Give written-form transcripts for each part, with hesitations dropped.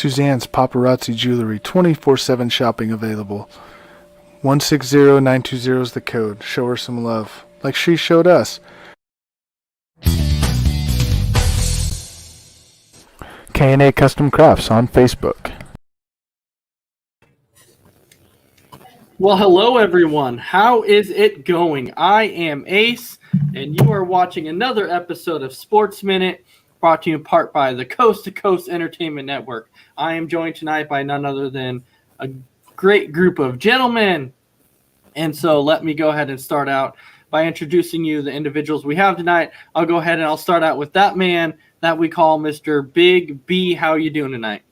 Suzanne's Paparazzi Jewelry, 24/7 shopping available. 160920 is the code. Show her some love, like she showed us. K&A Custom Crafts on Facebook. Well, hello everyone. How is it going? I am Ace, and you are watching another episode of Sportsminute, brought to you in part by the Coast to Coast Entertainment Network. I am joined tonight by none other than a great group of gentlemen. And so let me go ahead and start out by introducing you the individuals we have tonight. I'll go ahead and I'll start out with that man that we call Mr. Big B. How are you doing tonight?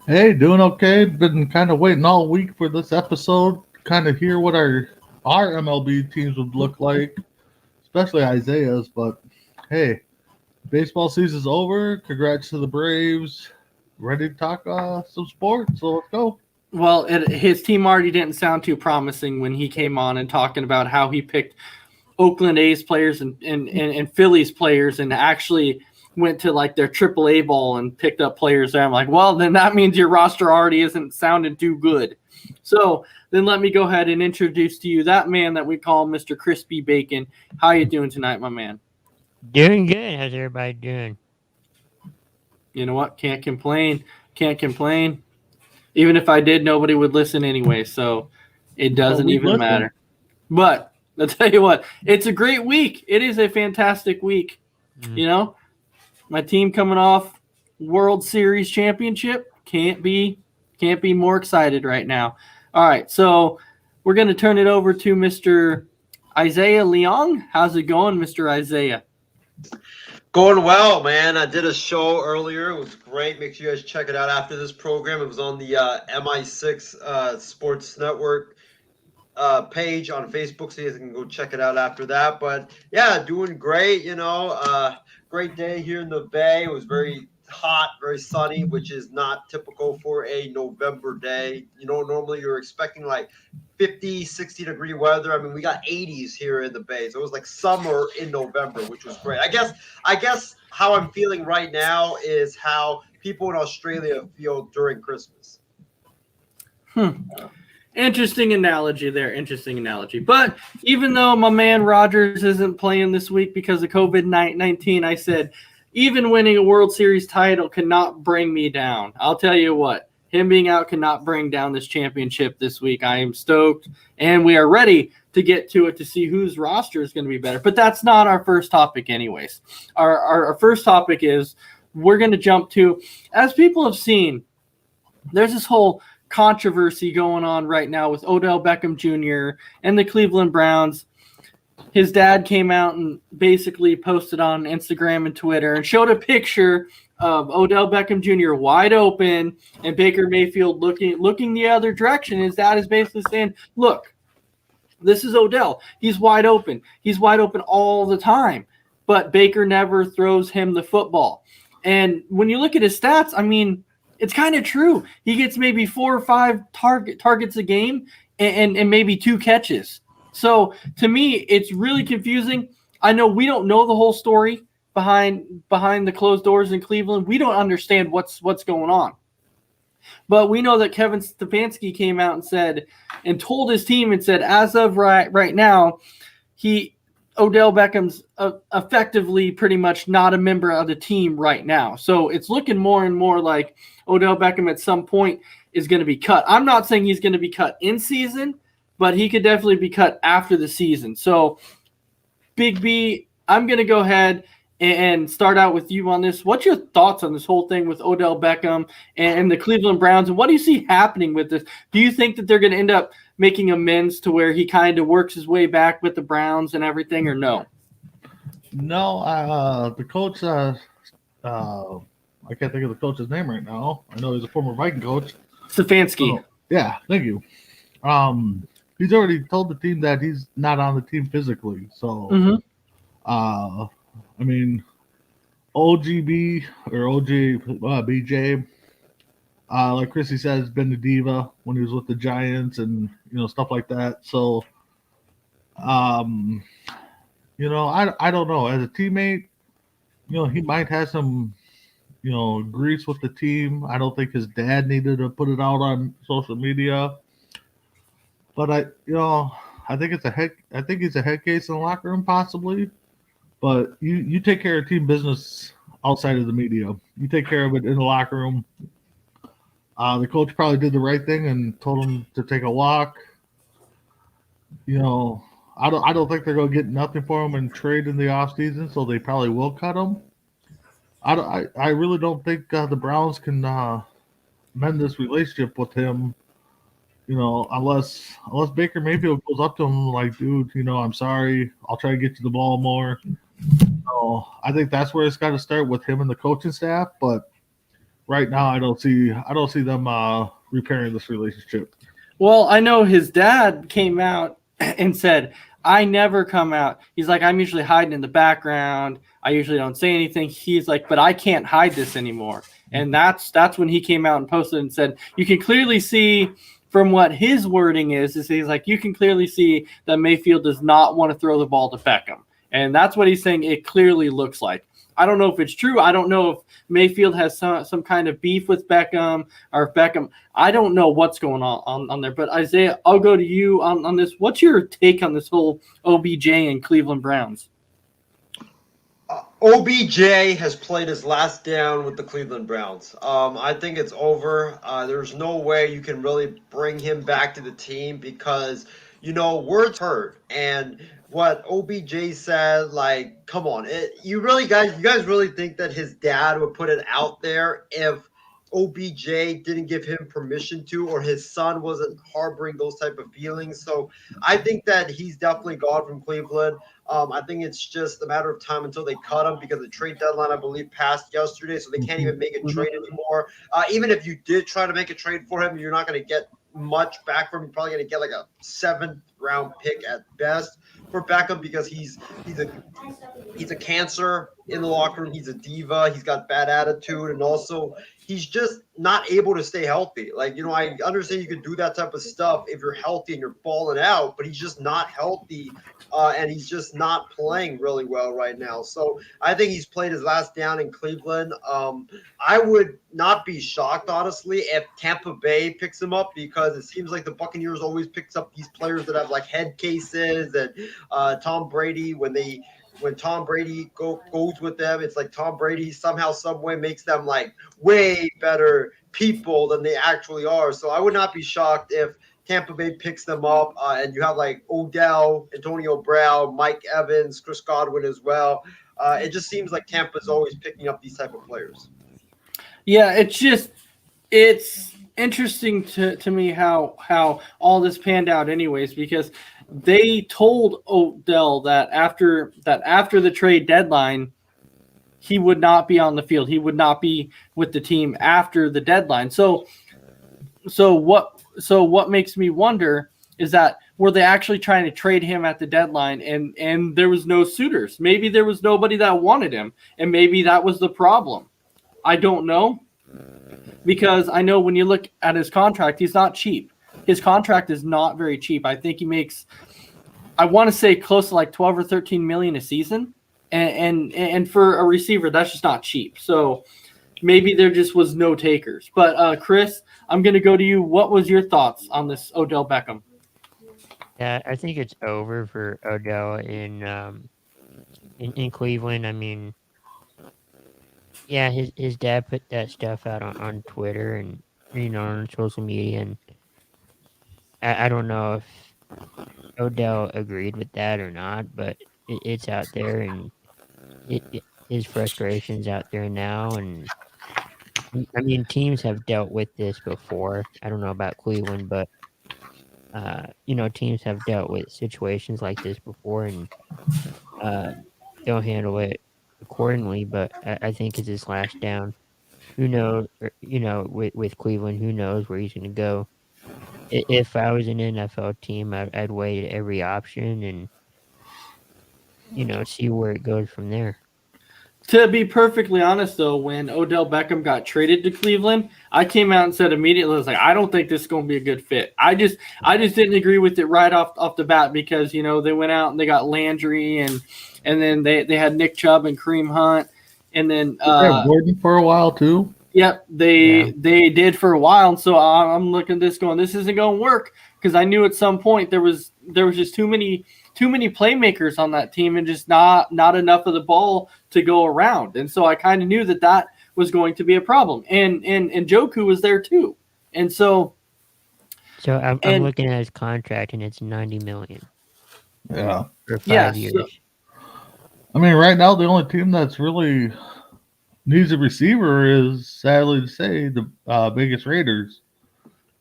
Hey, doing okay. Been kind of waiting all week for this episode, kind of hear what our MLB teams would look like, especially Isaiah's. But hey, baseball season's over. Congrats to the Braves. Ready to talk some sports, so let's go. Well, his team already didn't sound too promising when he came on and talking about how he picked Oakland A's players and Phillies players and actually went to like their AAA ball and picked up players there. I'm like, well, then that means your roster already isn't sounding too good. So then let me go ahead and introduce to you that man that we call Mr. Crispy Bacon. How you doing tonight, my man? Doing good. How's everybody doing? You know what? Can't complain. Can't complain. Even if I did, nobody would listen anyway, so it doesn't even matter. But I'll tell you what, it's a great week. It is a fantastic week. Mm-hmm. You know, my team coming off World Series championship can't be more excited right now. All right, so we're going to turn it over to Mr. Isaiah Leong. How's it going, Mr. Isaiah? Going well, man. I did a show earlier. It was great. Make sure you guys check it out after this program. It was on the MI6 Sports Network page on Facebook, so you guys can go check it out after that. But, yeah, doing great, you know. Great day here in the Bay. It was very hot, very sunny, which is not typical for a November day. You know, normally you're expecting like 50, 60-degree weather. I mean, we got 80s here in the Bay, so it was like summer in November, which was great. I guess how I'm feeling right now is how people in Australia feel during Christmas. Interesting analogy there. Interesting analogy. But even though my man Rogers isn't playing this week because of COVID-19, I said, even winning a World Series title cannot bring me down. I'll tell you what, him being out cannot bring down this championship this week. I am stoked, and we are ready to get to it to see whose roster is going to be better. But that's not our first topic anyways. Our first topic is we're going to jump to, as people have seen, there's this whole controversy going on right now with Odell Beckham Jr. and the Cleveland Browns. His dad came out and basically posted on Instagram and Twitter and showed a picture of Odell Beckham Jr. wide open and Baker Mayfield looking the other direction. His dad is basically saying, look, this is Odell. He's wide open. He's wide open all the time, but Baker never throws him the football. And when you look at his stats, I mean, it's kind of true. He gets maybe 4 or 5 targets a game and maybe 2 catches. So to me, it's really confusing. I know we don't know the whole story behind the closed doors in Cleveland. We don't understand what's going on. But we know that Kevin Stefanski came out and said and told his team and said, as of right now, Odell Beckham's effectively pretty much not a member of the team right now. So it's looking more and more like Odell Beckham at some point is going to be cut. I'm not saying he's going to be cut in season, but he could definitely be cut after the season. So, Big B, I'm going to go ahead and start out with you on this. What's your thoughts on this whole thing with Odell Beckham and the Cleveland Browns, and what do you see happening with this? Do you think that they're going to end up making amends to where he kind of works his way back with the Browns and everything, or no? No, the coach, I can't think of the coach's name right now. I know he's a former Viking coach. Stefanski. Yeah, thank you. He's already told the team that he's not on the team physically. So, I mean, OGB or BJ, like Chrissy said, has been the diva when he was with the Giants and, you know, stuff like that. So, you know, I don't know. As a teammate, you know, he might have some, grease with the team. I don't think his dad needed to put it out on social media. But I think he's a head case in the locker room possibly. But you take care of team business outside of the media. You take care of it in the locker room. The coach probably did the right thing and told him to take a walk. I don't think they're going to get nothing for him and trade in the offseason, so they probably will cut him. I really don't think the Browns can mend this relationship with him. Unless Baker Mayfield goes up to him like, dude, I'm sorry, I'll try to get you the ball more. So I think that's where it's got to start with him and the coaching staff. But right now, I don't see them repairing this relationship. Well, I know his dad came out and said, I never come out. He's like, I'm usually hiding in the background. I usually don't say anything. He's like, but I can't hide this anymore. And that's when he came out and posted and said, you can clearly see from what his wording is he's like, you can clearly see that Mayfield does not want to throw the ball to Beckham. And that's what he's saying it clearly looks like. I don't know if it's true. I don't know if Mayfield has some kind of beef with Beckham or if Beckham. I don't know what's going on there. But Isaiah, I'll go to you on this. What's your take on this whole OBJ and Cleveland Browns? OBJ has played his last down with the Cleveland Browns. I think it's over. There's no way you can really bring him back to the team because, words hurt. And what OBJ said, like, come on. You guys really think that his dad would put it out there if OBJ didn't give him permission to, or his son wasn't harboring those type of feelings? So I think that he's definitely gone from Cleveland. I think it's just a matter of time until they cut him because the trade deadline, I believe, passed yesterday, so they can't even make a trade anymore. Even if you did try to make a trade for him, you're not going to get much back from him. You're probably going to get like a 7th-round pick at best for Beckham because he's a cancer in the locker room. He's a diva. He's got bad attitude, and also he's just not able to stay healthy. Like, I understand you can do that type of stuff if you're healthy and you're balling out, but he's just not healthy, and he's just not playing really well right now. So I think he's played his last down in Cleveland. I would not be shocked, honestly, if Tampa Bay picks him up because it seems like the Buccaneers always picks up these players that have like head cases, and Tom Brady, when Tom Brady goes with them, it's like Tom Brady somehow, some way makes them like way better people than they actually are. So I would not be shocked if Tampa Bay picks them up and you have like Odell, Antonio Brown, Mike Evans, Chris Godwin as well. It just seems like Tampa's always picking up these type of players. Yeah, it's interesting to me how all this panned out anyways, because they told Odell that after the trade deadline, he would not be on the field. He would not be with the team after the deadline. So what makes me wonder is that were they actually trying to trade him at the deadline and there was no suitors? Maybe there was nobody that wanted him, and maybe that was the problem. I don't know, because I know when you look at his contract, he's not cheap. His contract is not very cheap. I think he makes, I want to say, close to like 12 or 13 million a season. And for a receiver, that's just not cheap. So maybe there just was no takers. But Chris, I'm going to go to you. What was your thoughts on this Odell Beckham? Yeah, I think it's over for Odell in Cleveland. I mean, yeah, his dad put that stuff out on Twitter and on social media, and I don't know if Odell agreed with that or not, but it's out there, and his frustration's out there now. And I mean, teams have dealt with this before. I don't know about Cleveland, but teams have dealt with situations like this before, and they'll handle it accordingly. But I think it's his last down. Who knows? With Cleveland, who knows where he's going to go? If I was an NFL team, I'd weigh every option and see where it goes from there. To be perfectly honest, though, when Odell Beckham got traded to Cleveland, I came out and said immediately, I was like, I don't think this is going to be a good fit. I just didn't agree with it right off the bat because, they went out and they got Landry and then they had Nick Chubb and Kareem Hunt. and then They have Gordon for a while too. Yep, they did for a while, and so I'm looking at this going, this isn't going to work, because I knew at some point there was just too many playmakers on that team, and just not enough of the ball to go around, and so I kind of knew that was going to be a problem, and Joku was there too, and so. So I'm looking at his contract, and it's $90 million. Yeah, for 5 years. So, I mean, right now the only team that's really needs a receiver is, sadly to say, the Vegas Raiders.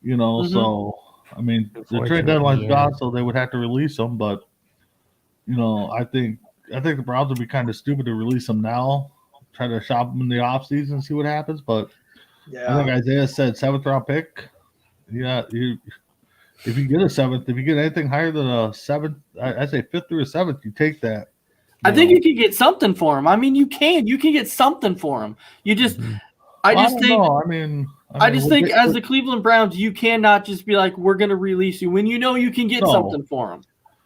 So I mean, the trade deadline's gone, so they would have to release them. But I think the Browns would be kind of stupid to release them now. Try to shop them in the offseason and see what happens. But I think Isaiah said 7th round pick. Yeah, if you get a 7th, if you get anything higher than a 7th, I say 5th or a 7th, you take that. I think you can get something for him. I mean, you can get something for him. You just, I just think as the Cleveland Browns, you cannot just be like, we're going to release you when you know you can get something for him.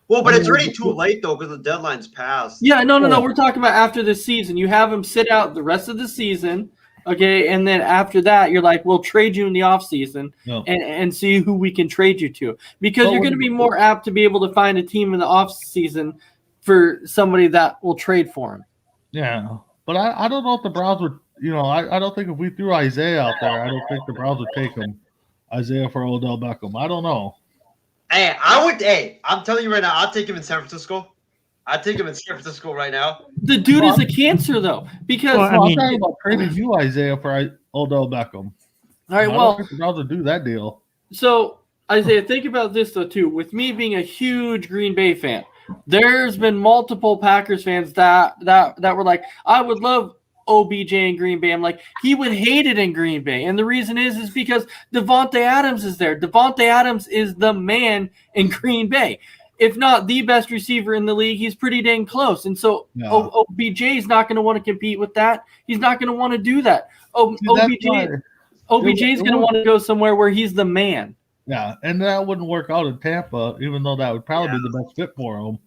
Well, but it's already too late though, because the deadline's passed. Yeah, no. We're talking about after the season. You have him sit out the rest of the season, okay, and then after that, you're like, we'll trade you in the offseason and see who we can trade you to, because you're going to be more apt to be able to find a team in the offseason for somebody that will trade for him. Yeah, but I don't know if the Browns would. I don't think if we threw Isaiah out there, I don't think the Browns would take him. Isaiah for Odell Beckham. I don't know. Hey, I would. Hey, I'm telling you right now, I'll take him in San Francisco. I'd take him in San Francisco right now. The dude is a cancer, though, because I'm talking about trading you, Isaiah, for Odell Beckham. All right, I don't think the Browns would do that deal. So, Isaiah, think about this, though, too. With me being a huge Green Bay fan, there's been multiple Packers fans that were like, I would love OBJ in Green Bay. I'm like, he would hate it in Green Bay. And the reason is because Devontae Adams is there. Devontae Adams is the man in Green Bay. If not the best receiver in the league, he's pretty dang close. And so OBJ is not going to want to compete with that. He's not going to want to do that. OBJ is going to want to go somewhere where he's the man. Yeah, and that wouldn't work out in Tampa, even though that would probably be the best fit for him.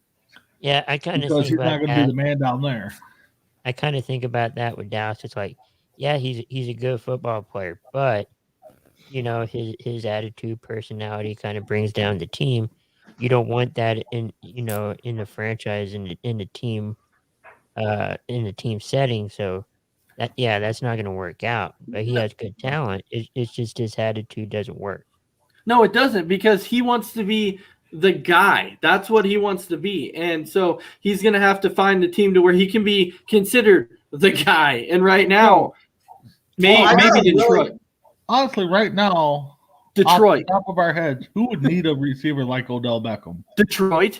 Yeah, I kind of because think he's not going to be the man down there. I kind of think about that with Dallas. It's like, yeah, he's a good football player, but his attitude, personality kind of brings down the team. You don't want that in the franchise in the team setting. So that's not going to work out. But he has good talent. It's just his attitude doesn't work. No, it doesn't, because he wants to be the guy. That's what he wants to be. And so he's going to have to find the team to where he can be considered the guy. And right now, maybe Detroit. Honestly, right now, Detroit. Off the top of our heads, who would need a receiver like Odell Beckham? Detroit.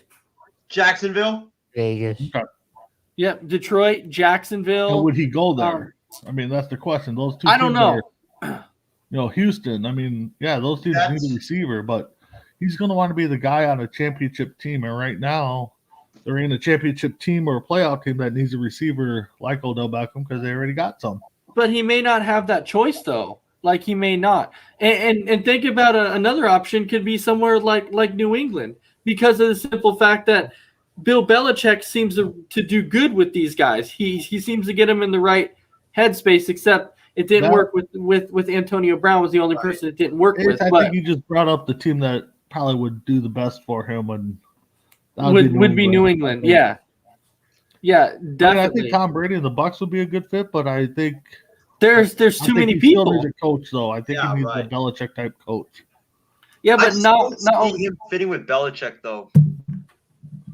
Jacksonville. Vegas. Okay. Yep, Detroit, Jacksonville. And would he go there? I mean, that's the question. Those two I don't know. Houston. I mean, yeah, those teams need a receiver, but he's going to want to be the guy on a championship team. And right now, they're in a championship team or a playoff team that needs a receiver like Odell Beckham because they already got some. But he may not have that choice, though. Like, he may not. And think about another option could be somewhere like New England, because of the simple fact that Bill Belichick seems to do good with these guys. He seems to get them in the right headspace, except it didn't work with Antonio Brown was the only person it didn't work with. I think you just brought up the team that probably would do the best for him, and would be New England. Yeah. Yeah, definitely. I think Tom Brady and the Bucs would be a good fit, but I think there's too many people. Still needs a coach, though. I think he needs a Belichick type coach. Yeah, but not him fitting with Belichick, though.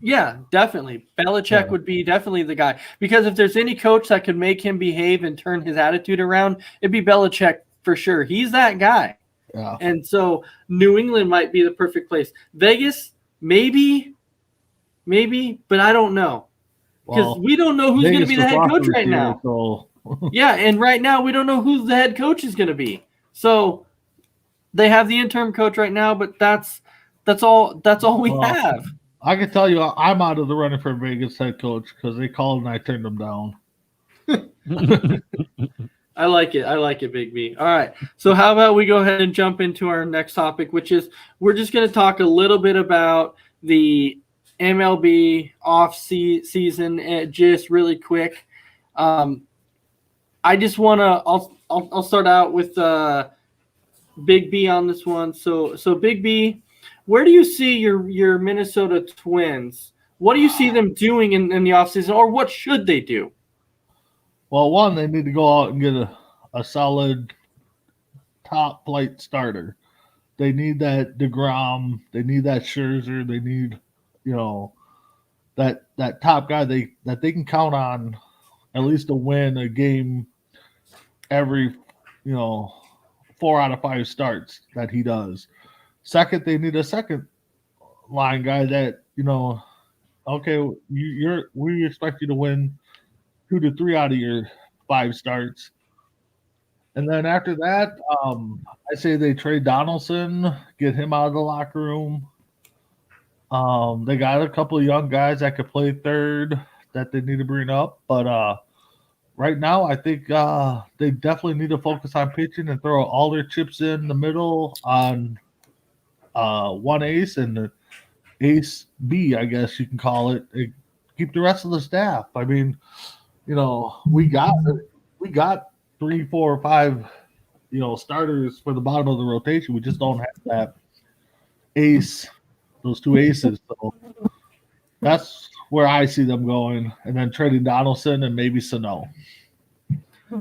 Yeah, definitely. Belichick would be definitely the guy, because if there's any coach that could make him behave and turn his attitude around, it'd be Belichick for sure. He's that guy. Yeah. And so New England might be the perfect place. Vegas, maybe, but I don't know, because we don't know who's going to be the head coach right now. So. Yeah, and right now we don't know who the head coach is going to be. So they have the interim coach right now, but that's all we have. I can tell you I'm out of the running for Vegas head coach because they called and I turned them down. I like it, Big B. All right. So how about we go ahead and jump into our next topic, which is we're just going to talk a little bit about the MLB off season, just really quick. I just want to. I'll start out with Big B on this one. So Big B, where do you see your Minnesota Twins? What do you see them doing in the offseason, or what should they do? Well, one, they need to go out and get a solid top flight starter. They need that DeGrom. They need that Scherzer. They need, that top guy that they can count on at least to win a game every, 4 out of 5 starts that he does. Second, they need a second line guy that, okay, we expect you to win 2 to 3 out of your 5 starts. And then after that, I say they trade Donaldson, get him out of the locker room. They got a couple of young guys that could play third that they need to bring up. But right now, I think they definitely need to focus on pitching and throw all their chips in the middle on one ace and the ace B, I guess you can call it. And keep the rest of the staff. I mean, we got 3, 4, 5, starters for the bottom of the rotation. We just don't have that ace, those 2 aces. So that's where I see them going, and then trading Donaldson and maybe Sano.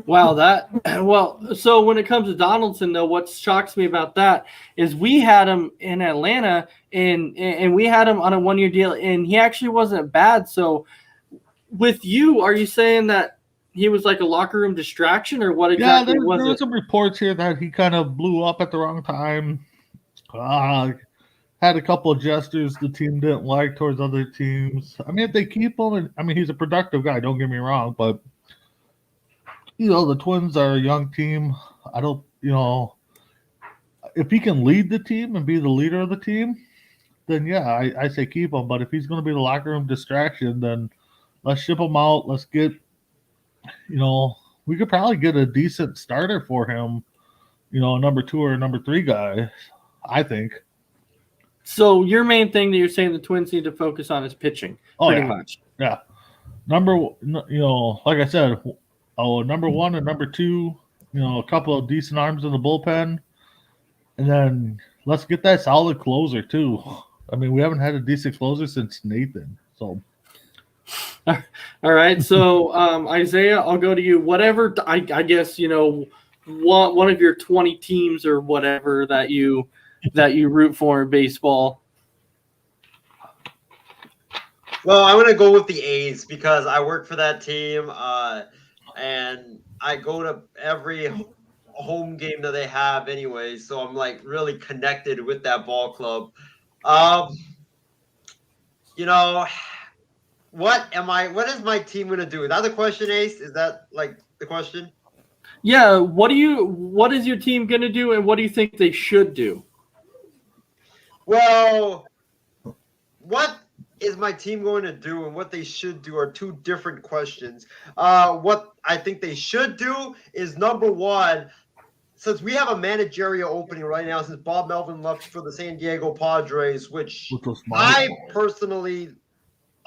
Wow, so when it comes to Donaldson, though, what shocks me about that is we had him in Atlanta, and we had him on a 1-year deal, and he actually wasn't bad. So with you, are you saying that he was like a locker room distraction, or what exactly was it? There were some reports here that he kind of blew up at the wrong time. Had a couple of gestures the team didn't like towards other teams. I mean, if they keep him, he's a productive guy, don't get me wrong, but the Twins are a young team. I don't, if he can lead the team and be the leader of the team, then yeah, I say keep him. But if he's going to be the locker room distraction, then let's ship him out. Let's get, we could probably get a decent starter for him, a number 2 or a number 3 guy, I think. So your main thing that you're saying the Twins need to focus on is pitching, pretty much. Yeah. Like I said, number 1 and number 2, a couple of decent arms in the bullpen. And then let's get that solid closer, too. We haven't had a decent closer since Nathan. So, all right. So, Isaiah, I'll go to you. Whatever, I guess, one of your 20 teams or whatever that you root for in baseball. Well, I'm going to go with the A's because I work for that team, and I go to every home game that they have anyway, so I'm like really connected with that ball club. What is my team going to do? Is that the question, Ace? Is that like the question? Yeah, what is your team going to do, and what do you think they should do? Well, what is my team going to do and what they should do are 2 different questions. What I think they should do is, number 1, since we have a managerial opening right now, since Bob Melvin left for the San Diego Padres, which I personally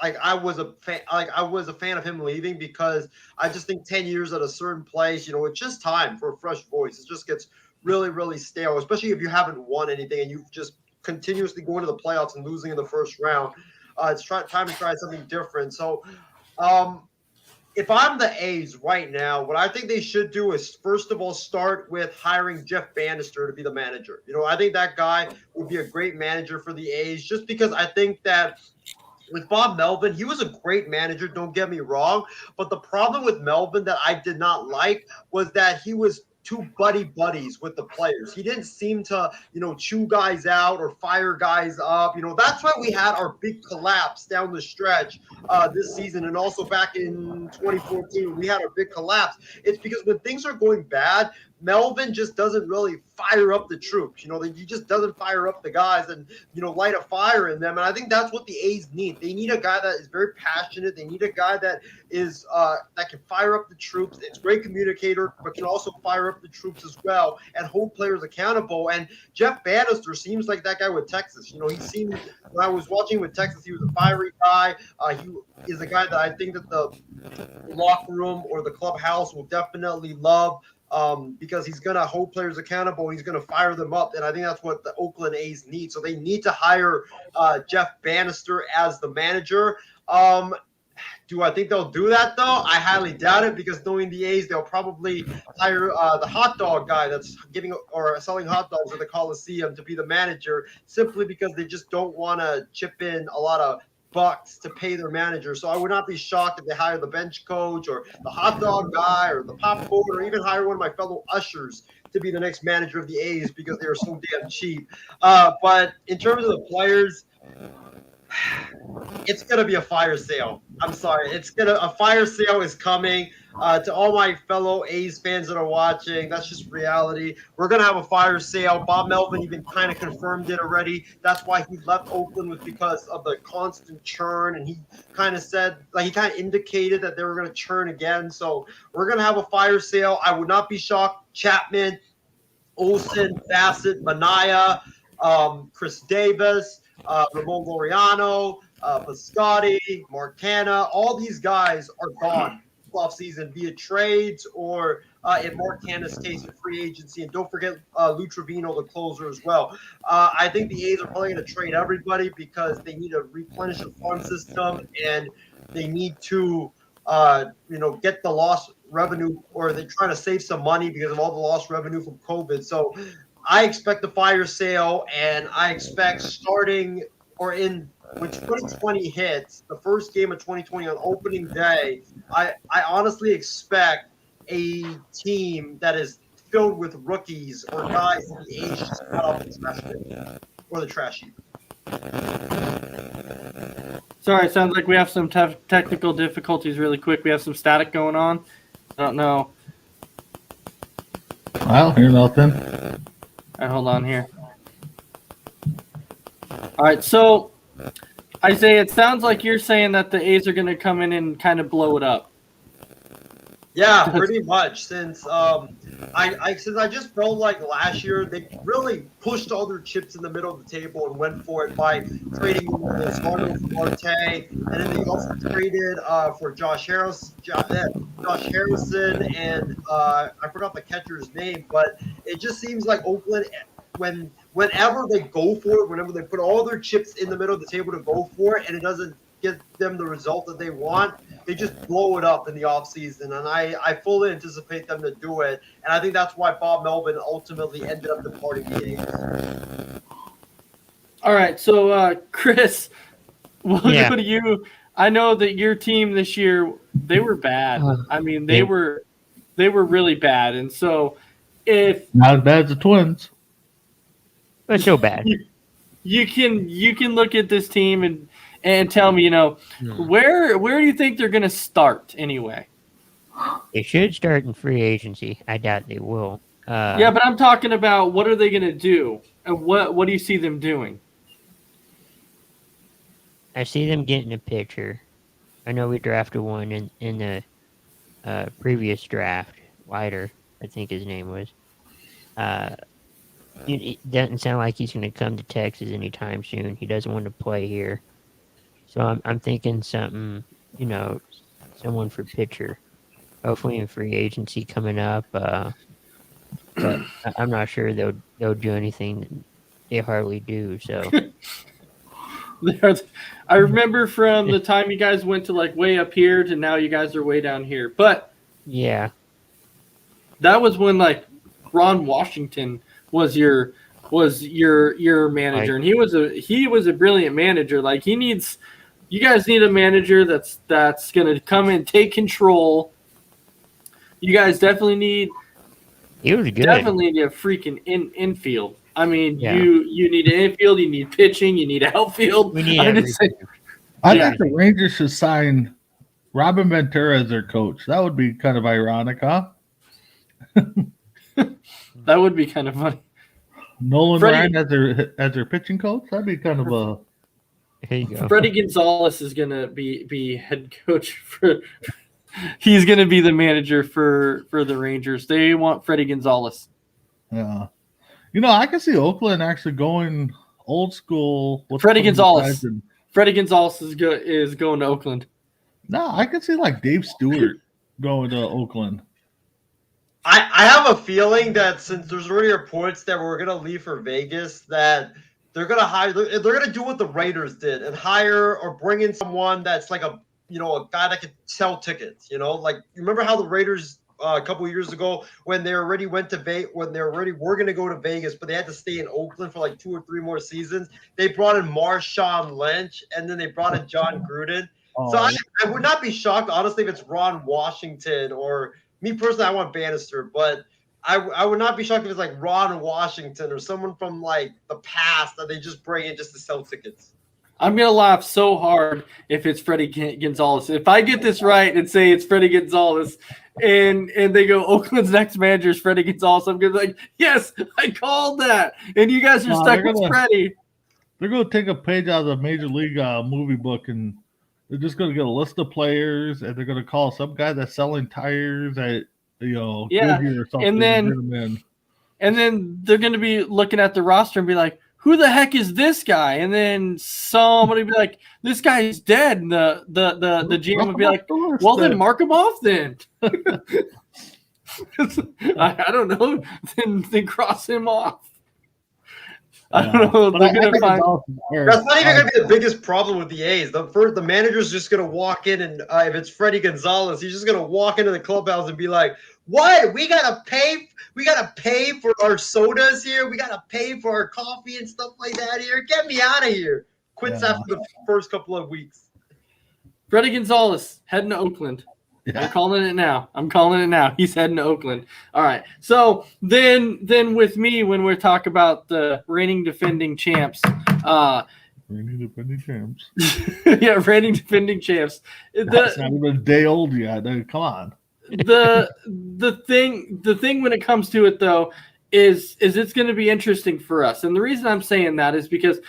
I was a fan of him leaving because I just think 10 years at a certain place, it's just time for a fresh voice. It just gets really, really stale, especially if you haven't won anything and you've just continuously going to the playoffs and losing in the first round. It's time to try something different. So if I'm the A's right now, what I think they should do is, first of all, start with hiring Jeff Bannister to be the manager. I think that guy would be a great manager for the A's, just because I think that with Bob Melvin, he was a great manager, don't get me wrong. But the problem with Melvin that I did not like was that he was too buddies with the players. He didn't seem to, chew guys out or fire guys up. That's why we had our big collapse down the stretch this season, and also back in 2014 when we had our big collapse. It's because when things are going bad, Melvin just doesn't really fire up the troops. He just doesn't fire up the guys and, light a fire in them. And I think that's what the A's need. They need a guy that is very passionate. They need a guy that is that can fire up the troops. It's a great communicator, but can also fire up the troops as well and hold players accountable. And Jeff Bannister seems like that guy with Texas. He seemed, when I was watching with Texas, he was a fiery guy. He is a guy that I think that the locker room or the clubhouse will definitely love. Because he's going to hold players accountable. He's going to fire them up. And I think that's what the Oakland A's need. So they need to hire Jeff Bannister as the manager. Do I think they'll do that, though? I highly doubt it, because knowing the A's, they'll probably hire the hot dog guy that's giving or selling hot dogs at the Coliseum to be the manager, simply because they just don't want to chip in a lot of bucks to pay their manager. So I would not be shocked if they hire the bench coach or the hot dog guy or the popcorn, or even hire one of my fellow ushers to be the next manager of the A's, because they are so damn cheap. But in terms of the players, it's going to be a fire sale. I'm sorry. A fire sale is coming. To all my fellow A's fans that are watching, that's just reality. We're going to have a fire sale. Bob Melvin even kind of confirmed it already. That's why he left Oakland, was because of the constant churn. And he kind of said, he kind of indicated that they were going to churn again. So we're going to have a fire sale. I would not be shocked. Chapman, Olsen, Bassett, Manaea, Chris Davis, Ramon Laureano, Piscotti, Marcana, all these guys are gone off season via trades or in Marcana's case in free agency. And don't forget Lou Trevino, the closer, as well. I think the A's are probably going to trade everybody because they need to replenish the farm system, and they need to get the lost revenue, or they're trying to save some money because of all the lost revenue from COVID. So I expect the fire sale, and I expect starting or in when 2020 hits, the first game of 2020 on opening day, I honestly expect a team that is filled with rookies or guys that the A's just cut off the trash bin or the trash heap. Sorry, it sounds like we have some technical difficulties really quick. We have some static going on. I don't know. I don't hear nothing. All right, hold on here. All right, so Isaiah, it sounds like you're saying that the A's are going to come in and kind of blow it up. Yeah, pretty much. Since I just felt like last year they really pushed all their chips in the middle of the table and went for it by trading Esparto for Marte, and then they also traded for Josh Harrison, and I forgot the catcher's name, but it just seems like Oakland, whenever they go for it, whenever they put all their chips in the middle of the table to go for it, and it doesn't get them the result that they want, they just blow it up in the offseason. And I fully anticipate them to do it. And I think that's why Bob Melvin ultimately ended up departing the A's. All right, so Chris, we'll go to you. I know that your team this year, they were bad. I mean, they were really bad. And so if not as bad as the Twins, but so bad. You can look at this team and tell me, where do you think they're going to start anyway? They should start in free agency. I doubt they will. Yeah, but I'm talking about what are they going to do, and what do you see them doing? I see them getting a pitcher. I know we drafted one in the previous draft. Leiter, I think his name was. It doesn't sound like he's going to come to Texas anytime soon. He doesn't want to play here. So I'm thinking something, someone for pitcher. Hopefully in free agency coming up. But I'm not sure they'll do anything. They hardly do. So I remember from the time you guys went to like way up here to now you guys are way down here. But yeah, that was when like Ron Washington was your manager, and he was a brilliant manager. Like you guys need a manager that's gonna come and take control. You guys definitely need. He was good. Definitely need a freaking infield. I mean, yeah. you need an infield, you need pitching, you need outfield. We need think the Rangers should sign Robin Ventura as their coach. That would be kind of ironic, huh? That would be kind of funny. Nolan Freddie- Ryan as their pitching coach. That'd be kind of a. There you go. Freddie Gonzalez is gonna be head coach for. He's gonna be the manager for the Rangers. They want Freddie Gonzalez. Yeah. I can see Oakland actually going old school. with Freddie some of the Gonzalez. guys in- Freddie Gonzalez is going to Oakland. No, I can see like Dave Stewart going to Oakland. I have a feeling that since there's already reports that we're gonna leave for Vegas, that they're gonna hire. They're gonna do what the Raiders did and hire or bring in someone that's like a guy that could sell tickets. Like you remember how the Raiders a couple of years ago when they already went to when they already were gonna go to Vegas, but they had to stay in Oakland for like 2 or 3 more seasons. They brought in Marshawn Lynch and then they brought in John Gruden. So I would not be shocked, honestly, if it's Ron Washington or me personally. I want Bannister, but I would not be shocked if it's like Ron Washington or someone from like the past that they just bring in just to sell tickets. I'm gonna laugh so hard if it's Freddie Gonzalez. If I get this right and say it's Freddie Gonzalez, and they go Oakland's next manager is Freddie Gonzalez, I'm gonna be like, yes, I called that, and you guys are stuck with Freddie. They're gonna take a page out of the Major League movie book, and they're just gonna get a list of players, and they're gonna call some guy that's selling tires at Goodyear or something, and then they're gonna be looking at the roster and be like, who the heck is this guy? And then somebody be like, this guy is dead. And the GM would be like, well, then mark him off then. I don't know. Then cross him off. I don't know. They're gonna find. That's not even gonna be the biggest problem with the A's. The manager's just gonna walk in, and if it's Freddie Gonzalez, he's just gonna walk into the clubhouse and be like, "What? We gotta pay for our sodas here. We gotta pay for our coffee and stuff like that here. Get me out of here." Quits after the first couple of weeks. Freddie Gonzalez heading to Oakland. Yeah. I'm calling it now. He's heading to Oakland. All right. So then with me, when we're talking about the reigning defending champs, reigning defending champs. Yeah, reigning defending champs. That's not even a day old yet. Come on. The thing when it comes to it though is it's going to be interesting for us, and the reason I'm saying that is because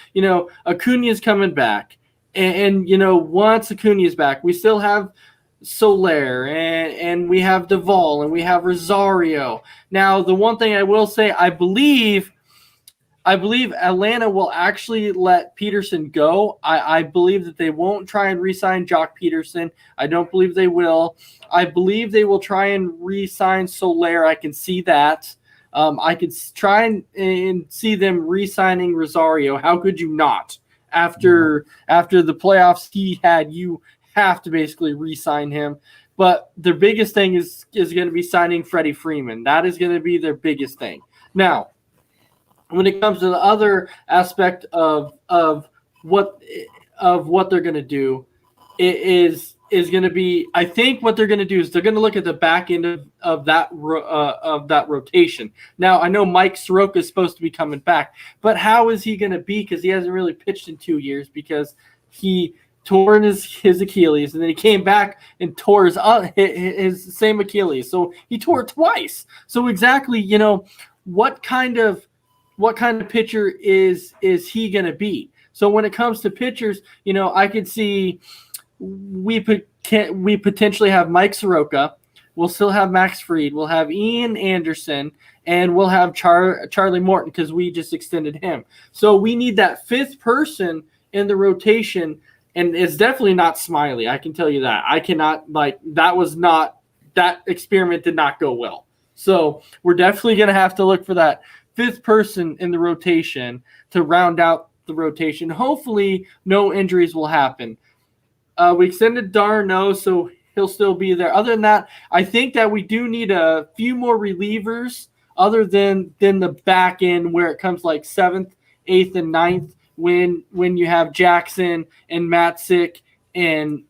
Acuna's coming back, and once Acuna's back, we still have Soler and we have Duvall and we have Rosario. Now, the one thing I will say, I believe Atlanta will actually let Peterson go. I believe that they won't try and re-sign Jock Peterson. I don't believe they will. I believe they will try and re-sign Soler. I can see that. I could try and see them re-signing Rosario. How could you not? After the playoffs he had, you have to basically re-sign him. But their biggest thing is going to be signing Freddie Freeman. That is going to be their biggest thing. Now, when it comes to the other aspect of what they're going to do, it is going to be, I think what they're going to do is they're going to look at the back end of that rotation. Now, I know Mike Soroka is supposed to be coming back, but how is he going to be? Because he hasn't really pitched in 2 years because he tore his Achilles, and then he came back and tore his same Achilles. So he tore it twice. So exactly, what kind of pitcher is he going to be? So when it comes to pitchers, I could see we potentially have Mike Soroka. We'll still have Max Fried. We'll have Ian Anderson, and we'll have Charlie Morton because we just extended him. So we need that fifth person in the rotation. And it's definitely not Smiley. I can tell you that. I cannot, that experiment did not go well. So we're definitely going to have to look for that fifth person in the rotation to round out the rotation. Hopefully no injuries will happen. We extended Darno, so he'll still be there. Other than that, I think that we do need a few more relievers other than the back end where it comes like 7th, 8th, and 9th. When you have Jackson and Matzik and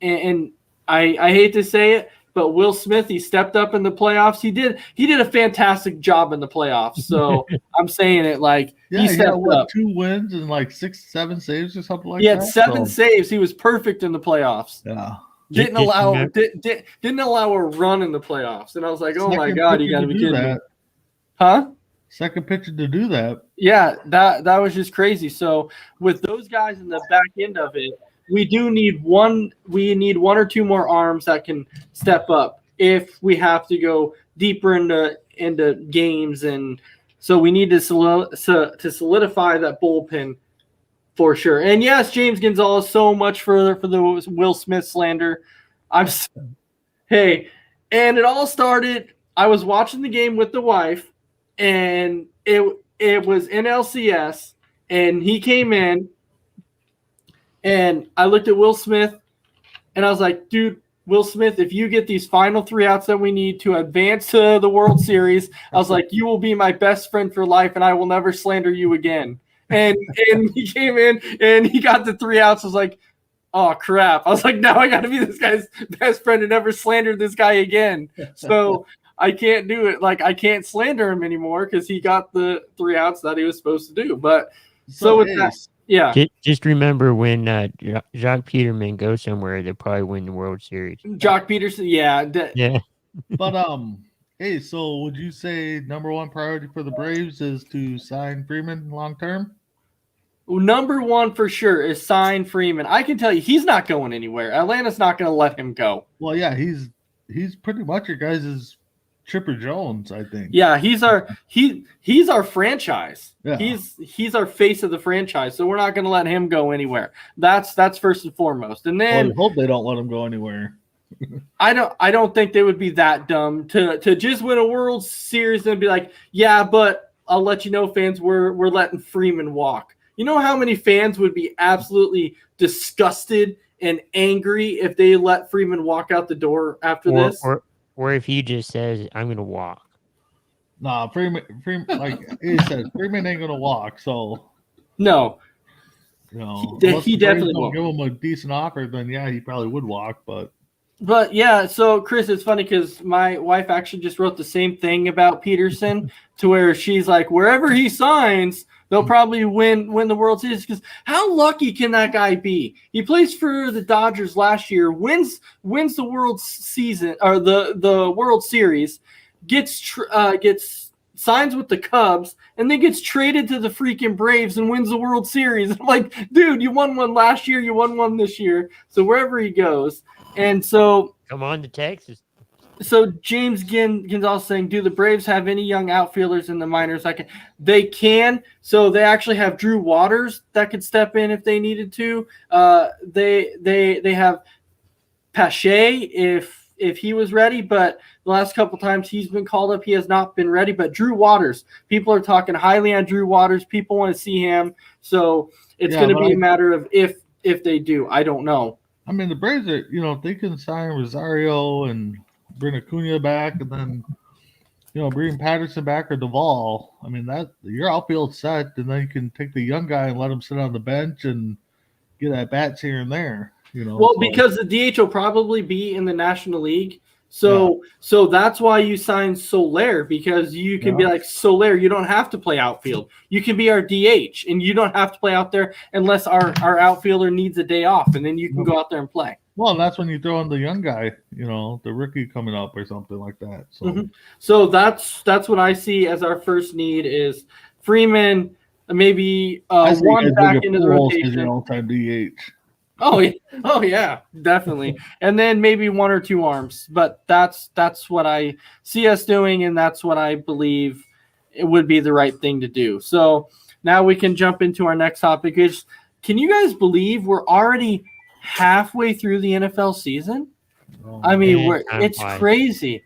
I hate to say it, but Will Smith, he stepped up in the playoffs. He did a fantastic job in the playoffs. So I'm saying it like he stepped up. 2 wins and like 6, 7 saves or something like that. He had 7 saves. He was perfect in the playoffs. Yeah. Didn't allow a run in the playoffs. And I was like, oh my God, you got to be kidding me. Huh? Second pitcher to do that. Yeah, that was just crazy. So with those guys in the back end of it, we need one or two more arms that can step up if we have to go deeper into games, and so we need to solidify that bullpen for sure. And yes, James Gonzalez, so much for the Will Smith slander. Hey, and it all started. I was watching the game with the wife, and it was NLCS, and he came in, and I looked at Will Smith, and I was like, dude, Will Smith, if you get these final 3 outs that we need to advance to the World Series, I was like, you will be my best friend for life, and I will never slander you again. And he came in, and he got the 3 outs. I was like, oh, crap. I was like, now I got to be this guy's best friend and never slander this guy again. So I can't do it. Like, I can't slander him anymore because he got the 3 outs that he was supposed to do. But so with that, yeah. Just remember when Jacques Peterman goes somewhere, they'll probably win the World Series. Jock Peterson, yeah. Yeah. But hey, so would you say number one priority for the Braves is to sign Freeman long term? Number one for sure is sign Freeman. I can tell you he's not going anywhere. Atlanta's not going to let him go. Well, yeah, he's pretty much your guys' Chipper Jones, I think. Yeah, he's our franchise. Yeah. He's our face of the franchise. So we're not going to let him go anywhere. That's first and foremost. And then I hope they don't let him go anywhere. I don't think they would be that dumb to just win a World Series and be like, yeah, but I'll let you know, fans, we're letting Freeman walk. You know how many fans would be absolutely disgusted and angry if they let Freeman walk out the door after this? Or if he just says, I'm going to walk. Nah, Freeman, like he said, Freeman ain't going to walk. So, no. You know, He definitely won't. Give him a decent offer, then yeah, he probably would walk. But yeah, so Chris, it's funny because my wife actually just wrote the same thing about Peterson to where she's like, wherever he signs, they'll probably win the World Series. Because how lucky can that guy be? He plays for the Dodgers last year, wins the World Season or the World Series, gets signs with the Cubs, and then gets traded to the freaking Braves and wins the World Series. I'm like, dude, you won one last year, you won one this year. So wherever he goes. And so come on to Texas. So James Gonzalez saying, do the Braves have any young outfielders in the minors? They can. So they actually have Drew Waters that could step in if they needed to. They have Pache if he was ready, but the last couple times he's been called up, he has not been ready. But Drew Waters, people are talking highly on Drew Waters. People want to see him. So it's going to be a matter of if they do. I don't know. I mean, the Braves are, if they can sign Rosario and bring Acuna back and then, bring Patterson back or Duvall, I mean, that your outfield's set, and then you can take the young guy and let him sit on the bench and get at bats here and there, Well, because the DH will probably be in the National League. So that's why you signed Soler, because you can be like, Soler, you don't have to play outfield. You can be our DH, and you don't have to play out there unless our outfielder needs a day off, and then you can go out there and play. Well, that's when you throw in the young guy, the rookie coming up or something like that. So, So that's what I see as our first need is Freeman, maybe one back into the rotation. Your all-time DH. Oh yeah, definitely. And then maybe one or two arms, but that's what I see us doing, and that's what I believe it would be the right thing to do. So now we can jump into our next topic. Can you guys believe we're already halfway through the NFL season? I mean, it's crazy.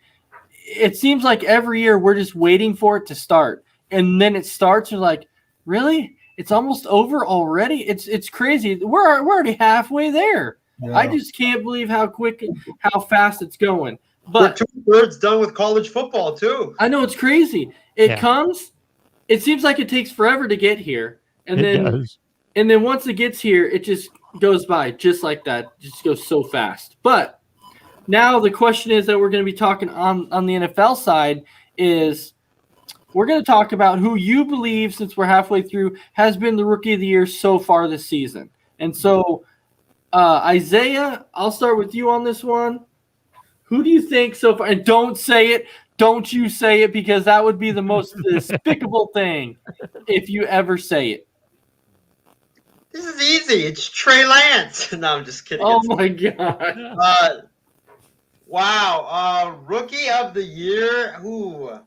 It seems like every year we're just waiting for it to start, and then it starts. You're like, really? It's almost over already. It's crazy. We're already halfway there. Yeah. I just can't believe how fast it's going. But we're 2/3 done with college football too. I know, it's crazy. It comes. It seems like it takes forever to get here, and then once it gets here, it just goes by just like that. It just goes so fast. But now the question is that we're going to be talking on the NFL side is. We're going to talk about who you believe, since we're halfway through, has been the Rookie of the Year so far this season. And so, Isaiah, I'll start with you on this one. Who do you think so far? And don't say it. Don't you say it, because that would be the most despicable thing if you ever say it. This is easy. It's Trey Lance. No, I'm just kidding. Oh my God. Wow. Rookie of the year. Ooh.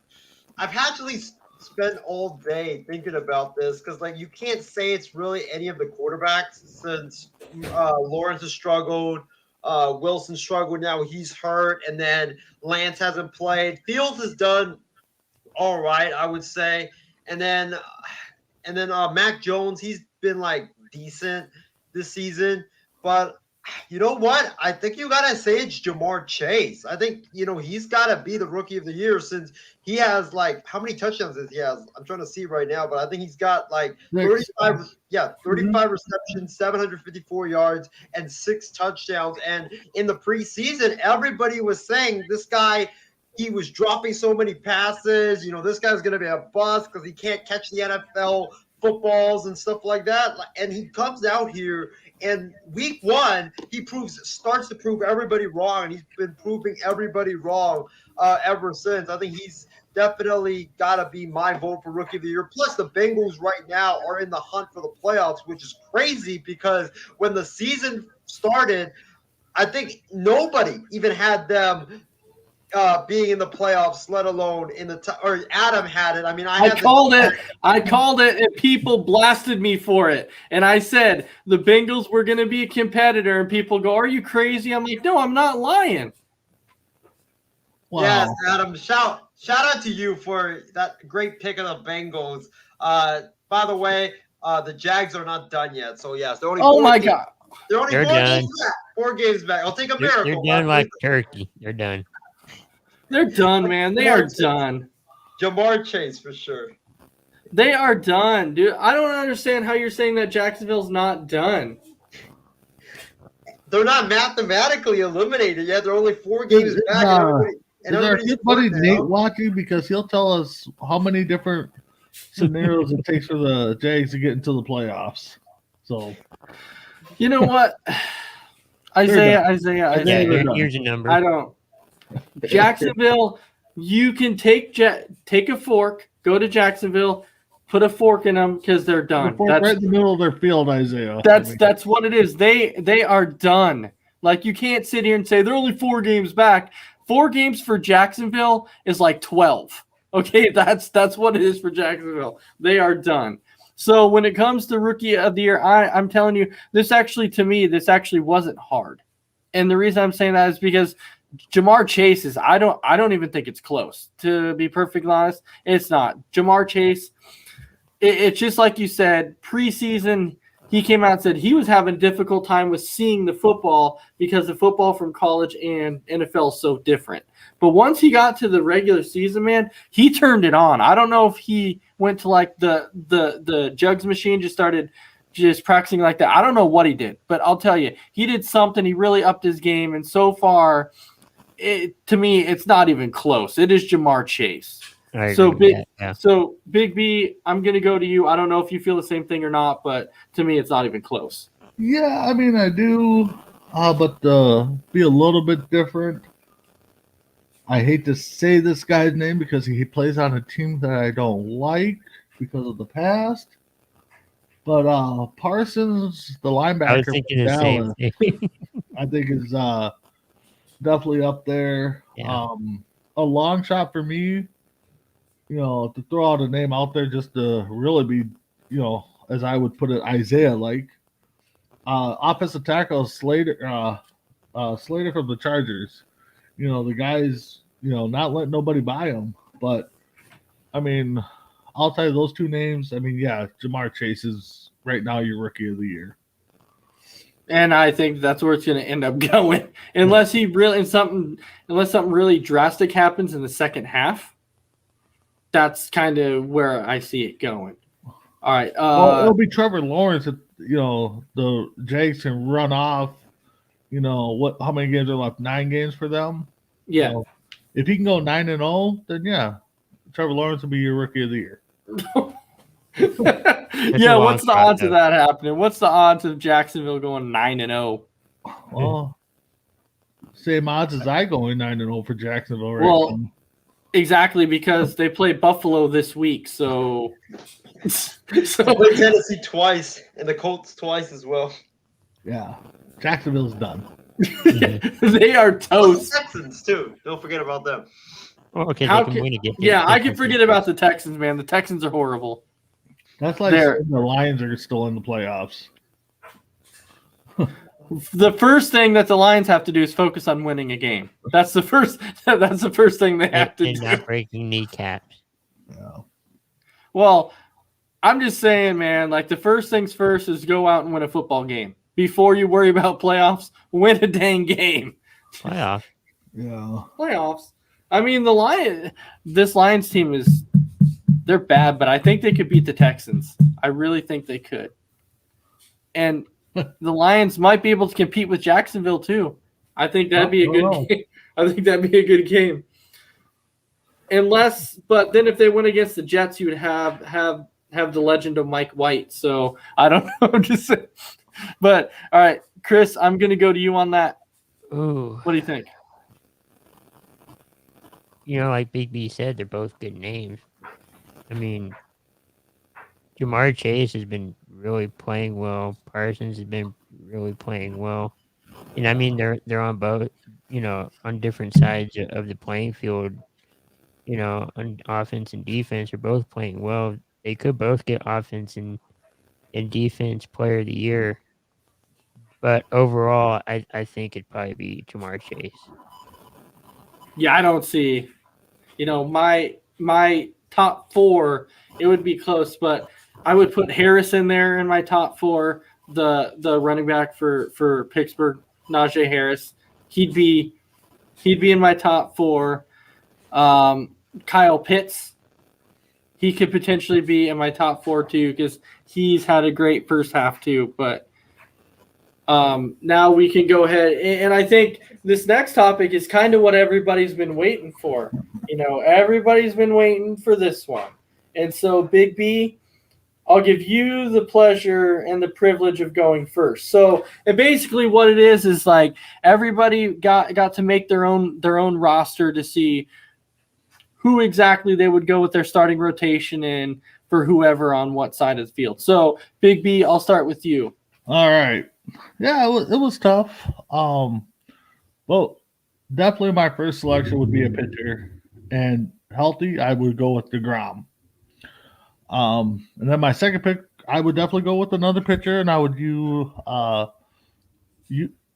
I've actually spent all day thinking about this because, like, you can't say it's really any of the quarterbacks since Lawrence has struggled, Wilson struggled. Now he's hurt, and then Lance hasn't played. Fields has done all right, I would say, and then Mac Jones, he's been like decent this season, but you know what? I think you gotta say it's Jamar Chase. I think he's gotta be the rookie of the year since he has like how many touchdowns does he has? I'm trying to see right now, but I think he's got like 35 receptions, 754 yards, and 6 touchdowns. And in the preseason, everybody was saying this guy, he was dropping so many passes. This guy's gonna be a bust because he can't catch the NFL footballs and stuff like that. And he comes out here, and week 1, he starts to prove everybody wrong, and he's been proving everybody wrong ever since. I think he's definitely got to be my vote for Rookie of the Year. Plus, the Bengals right now are in the hunt for the playoffs, which is crazy because when the season started, I think nobody even had them being in the playoffs, let alone in the or Adam had it. I mean, I called it, and people blasted me for it. And I said the Bengals were going to be a competitor, and people go, "Are you crazy?" I'm like, "No, I'm not lying." Wow. Yes, Adam. Shout out to you for that great pick of the Bengals. By the way, the Jags are not done yet. So yes, they're only. God, they're only 4 games back. 4 games back. I'll take a miracle. They're done like turkey. They're done. They're done, man. They are done. Jamar Chase for sure. They are done, dude. I don't understand how you're saying that Jacksonville's not done. They're not mathematically eliminated yet. They're only 4 games back. Is our good buddy Nate watching? Because he'll tell us how many different scenarios it takes for the Jags to get into the playoffs. So, you know what? Isaiah. Here's a number. I don't. Jacksonville, you can take a fork, go to Jacksonville, put a fork in them because they're done. That's right in the middle of their field, Isaiah. That's what it is. They are done. Like, you can't sit here and say they're only 4 games back. 4 games for Jacksonville is like 12. Okay, that's what it is for Jacksonville. They are done. So when it comes to Rookie of the Year, I'm telling you, this actually wasn't hard. And the reason I'm saying that is because Jamar Chase is I don't even think it's close, to be perfectly honest. It's not. Jamar Chase, it's just like you said, preseason, he came out and said he was having a difficult time with seeing the football because the football from college and NFL is so different. But once he got to the regular season, man, he turned it on. I don't know if he went to like the jugs machine, just started just practicing like that. I don't know what he did, but I'll tell you, he did something. He really upped his game, and so far, to me, it's not even close. It is Jamar Chase. So Big B, I'm gonna go to you. I don't know if you feel the same thing or not, but to me, it's not even close. Yeah, I mean, I do, but be a little bit different. I hate to say this guy's name because he plays on a team that I don't like because of the past. But Parsons, the linebacker, I was thinking the same thing. I think is definitely up there. Yeah. A long shot for me, to throw out a name out there just to really be, as I would put it, Isaiah-like. Offensive tackle Slater from the Chargers. The guy's, not letting nobody buy him. But, I mean, I'll tell you those 2 names. I mean, yeah, Jamar Chase is right now your Rookie of the Year. And I think that's where it's going to end up going, unless something really drastic happens in the second half. That's kind of where I see it going. All right. It'll be Trevor Lawrence if the Jags can run off. How many games are left? 9 games for them. Yeah. If he can go 9-0, then yeah, Trevor Lawrence will be your Rookie of the Year. Yeah, what's the odds of that happening? What's the odds of Jacksonville going 9-0? Well, same odds as I going 9-0 for Jacksonville. Right? Exactly, because they play Buffalo this week. So They played Tennessee twice and the Colts twice as well. Yeah, Jacksonville's done. they are The toast. Texans too. Don't forget about them. Well, okay, How they can can- win again. Yeah, I can forget about the Texans, man. The Texans are horrible. That's like There. saying the Lions are still in the playoffs. The first thing that the Lions have to do is focus on winning a game. That's the first. That's the first thing they have to and do. not breaking kneecaps. Yeah. Well, I'm just saying, man. Like the first things first is go out and win a football game before you worry about playoffs. Win a dang game. Playoff. Yeah. Playoffs. I mean, this Lions team they're bad, but I think they could beat the Texans. I really think they could. And the Lions might be able to compete with Jacksonville too. I think that'd be a good game. I think that'd be a good game. But then if they went against the Jets, you would have the legend of Mike White. So I don't know. I'm just saying. But all right, Chris, I'm gonna go to you on that. Ooh. What do you think? Like Big B said, they're both good names. I mean, Jamar Chase has been really playing well. Parsons has been really playing well. And I mean, they're on both, on different sides of the playing field. On offense and defense are both playing well. They could both get offense and defense player of the year. But overall, I think it'd probably be Jamar Chase. Yeah, I don't see. My top four, it would be close, but I would put Harris in there in my top four. The running back for Pittsburgh, Najee Harris, he'd be in my top four. Kyle Pitts, he could potentially be in my top four too because he's had a great first half too. But now we can go ahead, and I think this next topic is kind of what everybody's been waiting for. Everybody's been waiting for this one. And so, Big B, I'll give you the pleasure and the privilege of going first. So, and basically what it is like everybody got to make their own roster to see who exactly they would go with their starting rotation in for whoever on what side of the field. So, Big B, I'll start with you. All right. Yeah, it was tough. Well, definitely my first selection would be a pitcher, and healthy, I would go with DeGrom. And then my second pick, I would definitely go with another pitcher, and I would use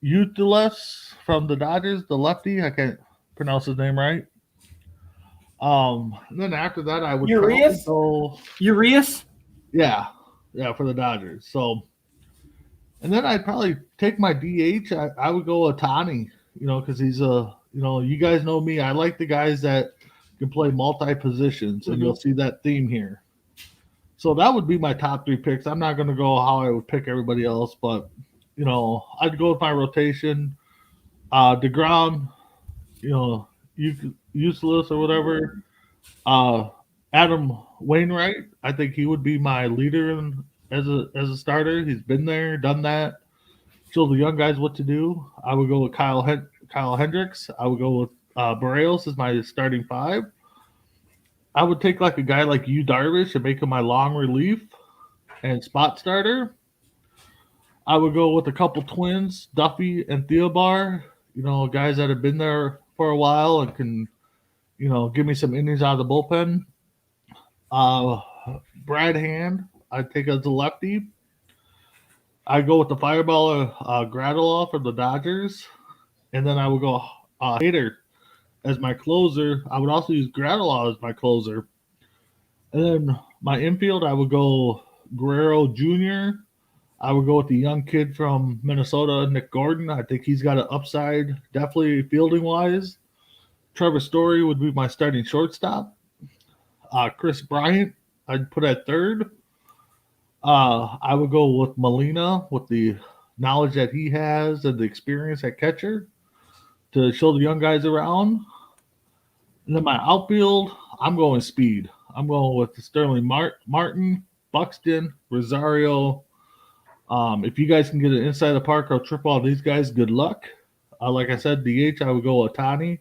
Uteles from the Dodgers, the lefty. I can't pronounce his name right. And then after that, I would Urias? go. Urias? Yeah, for the Dodgers. So, and then I'd probably take my DH. I would go Ohtani, because he's you guys know me. I like the guys that can play multi positions, and you'll see that theme here. So that would be my top three picks. I'm not going to go how I would pick everybody else, but I'd go with my rotation. DeGrom, useless or whatever. Adam Wainwright, I think he would be my leader as a starter. He's been there, done that. Show the young guys what to do. I would go with Kyle Hendricks. I would go with Barrios as my starting five. I would take like a guy like Yu Darvish and make him my long relief and spot starter. I would go with a couple twins, Duffy and Theobar, guys that have been there for a while and can, give me some innings out of the bullpen. Brad Hand, I'd take as a lefty. I'd go with the fireballer Gradula for the Dodgers. And then I would go Hader as my closer. I would also use Gradula as my closer. And then my infield, I would go Guerrero Jr. I would go with the young kid from Minnesota, Nick Gordon. I think he's got an upside, definitely fielding-wise. Trevor Story would be my starting shortstop. Chris Bryant, I'd put at third. I would go with Molina with the knowledge that he has and the experience at catcher to show the young guys around. And then my outfield, I'm going speed. I'm going with Sterling Martin, Buxton, Rosario. If you guys can get it inside the park, I'll trip all these guys. Good luck. Like I said, DH, I would go Ohtani.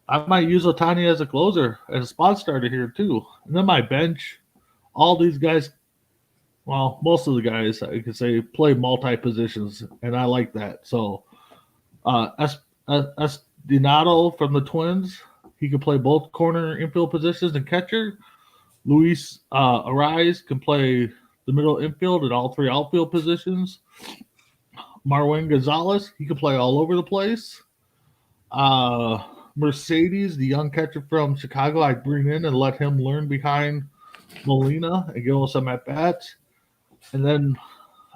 I might use Otani as a closer, as a spot starter here too. And then my bench, all these guys, well, most of the guys I could say play multi positions, and I like that. So, Donato from the Twins, he can play both corner infield positions and catcher. Luis Ariz can play the middle infield and all three outfield positions. Marwin Gonzalez, he can play all over the place. Mercedes, the young catcher from Chicago, I bring in and let him learn behind Molina and give him some at bats. And then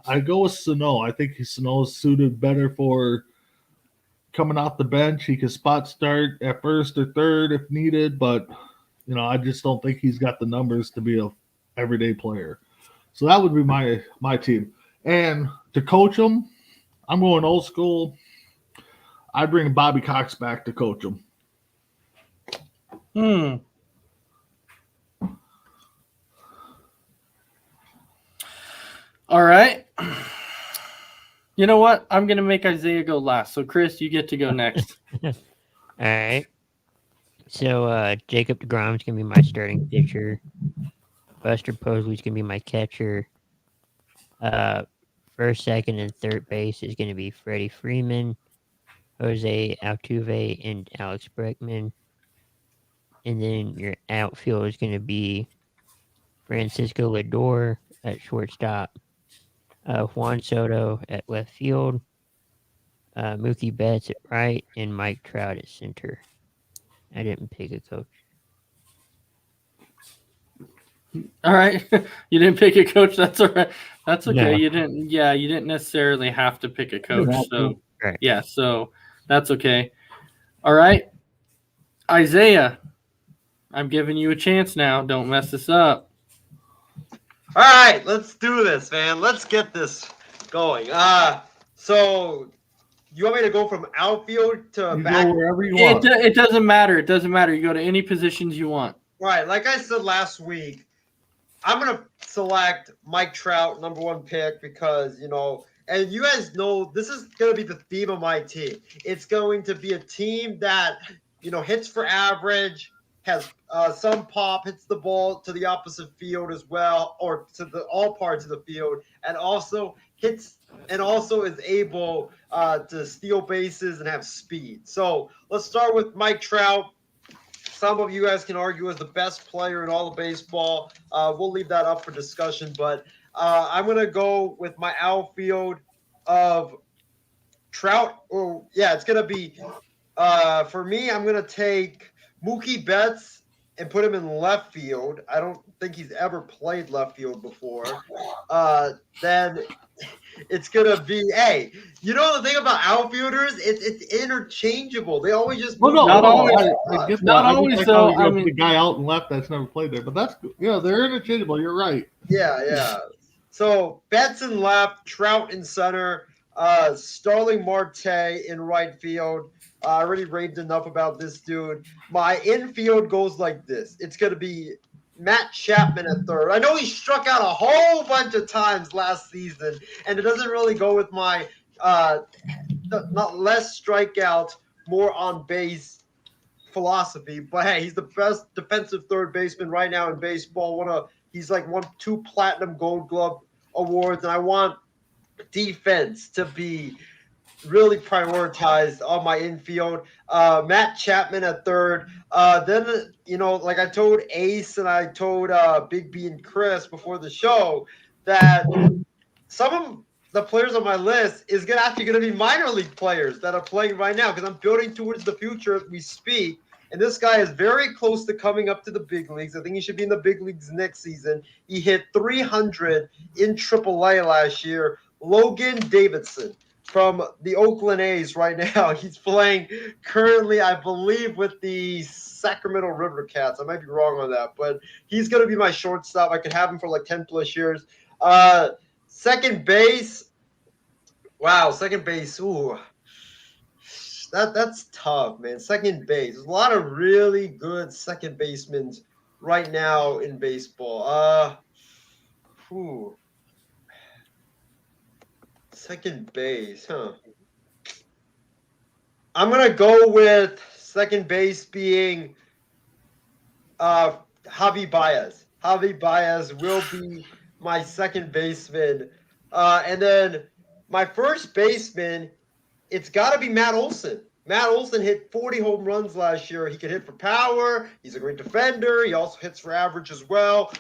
I go with Sano. I think Sano is suited better for coming off the bench. He can spot start at first or third if needed, but I just don't think he's got the numbers to be a everyday player. So that would be my team. And to coach him, I'm going old school. I bring Bobby Cox back to coach him. All right. You know what? I'm going to make Isaiah go last. So, Chris, you get to go next. All right. So, Jacob DeGrom's going to be my starting pitcher. Buster Posey's going to be my catcher. First, second, and third base is going to be Freddie Freeman, Jose Altuve, and Alex Bregman. And then your outfield is going to be Francisco Lindor at shortstop, Juan Soto at left field, Mookie Betts at right, and Mike Trout at center. I didn't pick a coach. All right. You didn't pick a coach. That's all right. That's okay. No. You didn't necessarily have to pick a coach. So, Right. yeah, so that's okay. All right. Isaiah, I'm giving you a chance now. Don't mess this up. All right, let's do this, man. Let's get this going. So you want me to go from outfield to You back? go wherever you want. It doesn't matter. It doesn't matter. You go to any positions you want. Right, like I said last week, I'm going to select Mike Trout, number one pick, because, and you guys know this is going to be the theme of my team. It's going to be a team that, hits for average, has some pop, hits the ball to the opposite field as well, or to all parts of the field, and also is able to steal bases and have speed. So let's start with Mike Trout. Some of you guys can argue as the best player in all of baseball. We'll leave that up for discussion, but I'm going to go with my outfield of Trout. Oh, yeah, it's going to be, for me, I'm going to take Mookie Betts and put him in left field. I don't think he's ever played left field before. Then it's going to be, the thing about outfielders, it's interchangeable. They always just move. Not always. I get that. Not I get always, like though. how you got the guy out and left that's never played there, but that's good. Yeah, they're interchangeable. You're right. Yeah. So Betts in left, Trout in center, Starling Marte in right field. I already raved enough about this dude. My infield goes like this. It's going to be Matt Chapman at third. I know he struck out a whole bunch of times last season, and it doesn't really go with my not less strikeouts, more on base philosophy. But hey, he's the best defensive third baseman right now in baseball. He's like won 2 Platinum Gold Glove awards, and I want defense to be really prioritized on my infield. Matt Chapman at third. Then, like I told Ace and I told Big B and Chris before the show that some of the players on my list is actually going to be minor league players that are playing right now because I'm building towards the future as we speak. And this guy is very close to coming up to the big leagues. I think he should be in the big leagues next season. He hit 300 in AAA last year. Logan Davidson from the Oakland A's right now. He's playing currently, I believe, with the Sacramento River Cats. I might be wrong on that, but he's going to be my shortstop. I could have him for like 10 plus years. Second base. Wow, second base. Ooh. That's tough, man. Second base. There's a lot of really good second basemen right now in baseball. Second base, huh? I'm gonna go with second base being Javi Baez. Javi Baez will be my second baseman. And then my first baseman, it's got to be Matt Olson. Matt Olson hit 40 home runs last year. He can hit for power. He's a great defender. He also hits for average as well.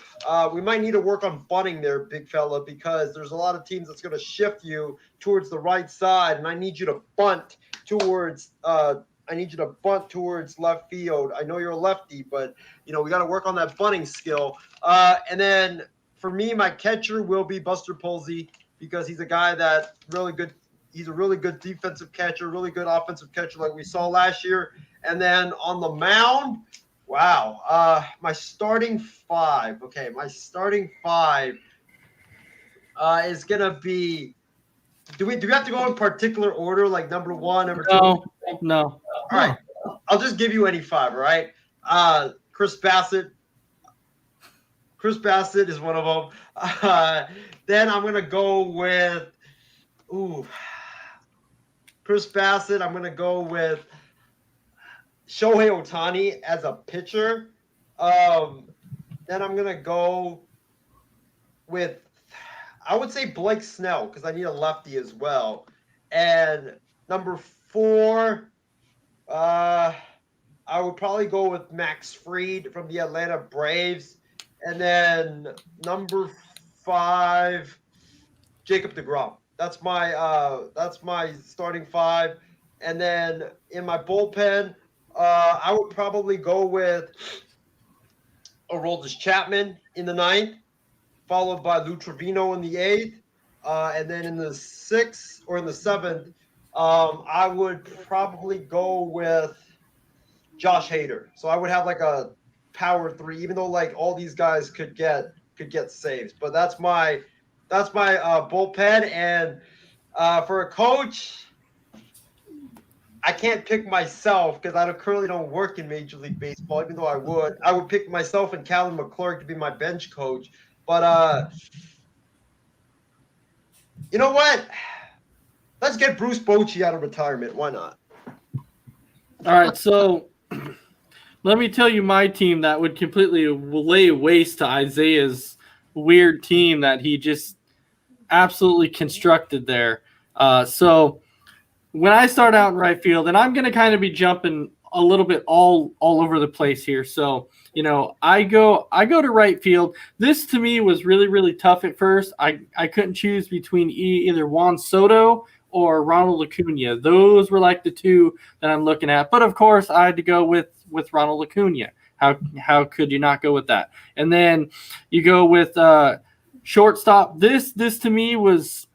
We might need to work on bunting there, big fella, because there's a lot of teams that's going to shift you towards the right side, and I need you to bunt towards left field. I know you're a lefty, but we got to work on that bunting skill. And then for me, my catcher will be Buster Posey, because he's a guy that really good. He's a really good defensive catcher, really good offensive catcher like we saw last year. And then on the mound, wow, my starting five. Okay, my starting five is going to be – do we have to go in particular order, like number one, number two? No. All right. I'll just give you any five, all right? Chris Bassett. Chris Bassett is one of them. Then I'm going to go with Chris Bassett. I'm going to go with Shohei Ohtani as a pitcher. Then I'm going to go with, I would say, Blake Snell, because I need a lefty as well. And number four, I would probably go with Max Fried from the Atlanta Braves. And then number five, Jacob deGrom. That's my starting five. And then in my bullpen, I would probably go with Aroldis Chapman in the ninth, followed by Lou Trevino in the eighth. And then in the sixth or in the seventh, I would probably go with Josh Hader. So I would have like a power three, even though like all these guys could get saves. But that's my bullpen. And for a coach, I can't pick myself because I currently don't work in Major League Baseball, even though I would pick myself and Calvin McClurg to be my bench coach. But you know what? Let's get Bruce Bochy out of retirement. Why not? All right, so let me tell you my team that would completely lay waste to Isaiah's weird team that he just absolutely constructed there. So when I start out in right field, and I'm going to kind of be jumping a little bit all over the place here. So, I go to right field. This to me was really, really tough at first. I couldn't choose between either Juan Soto or Ronald Acuna. Those were like the two that I'm looking at. But of course, I had to go with Ronald Acuna. How could you not go with that? And then you go with shortstop. This to me was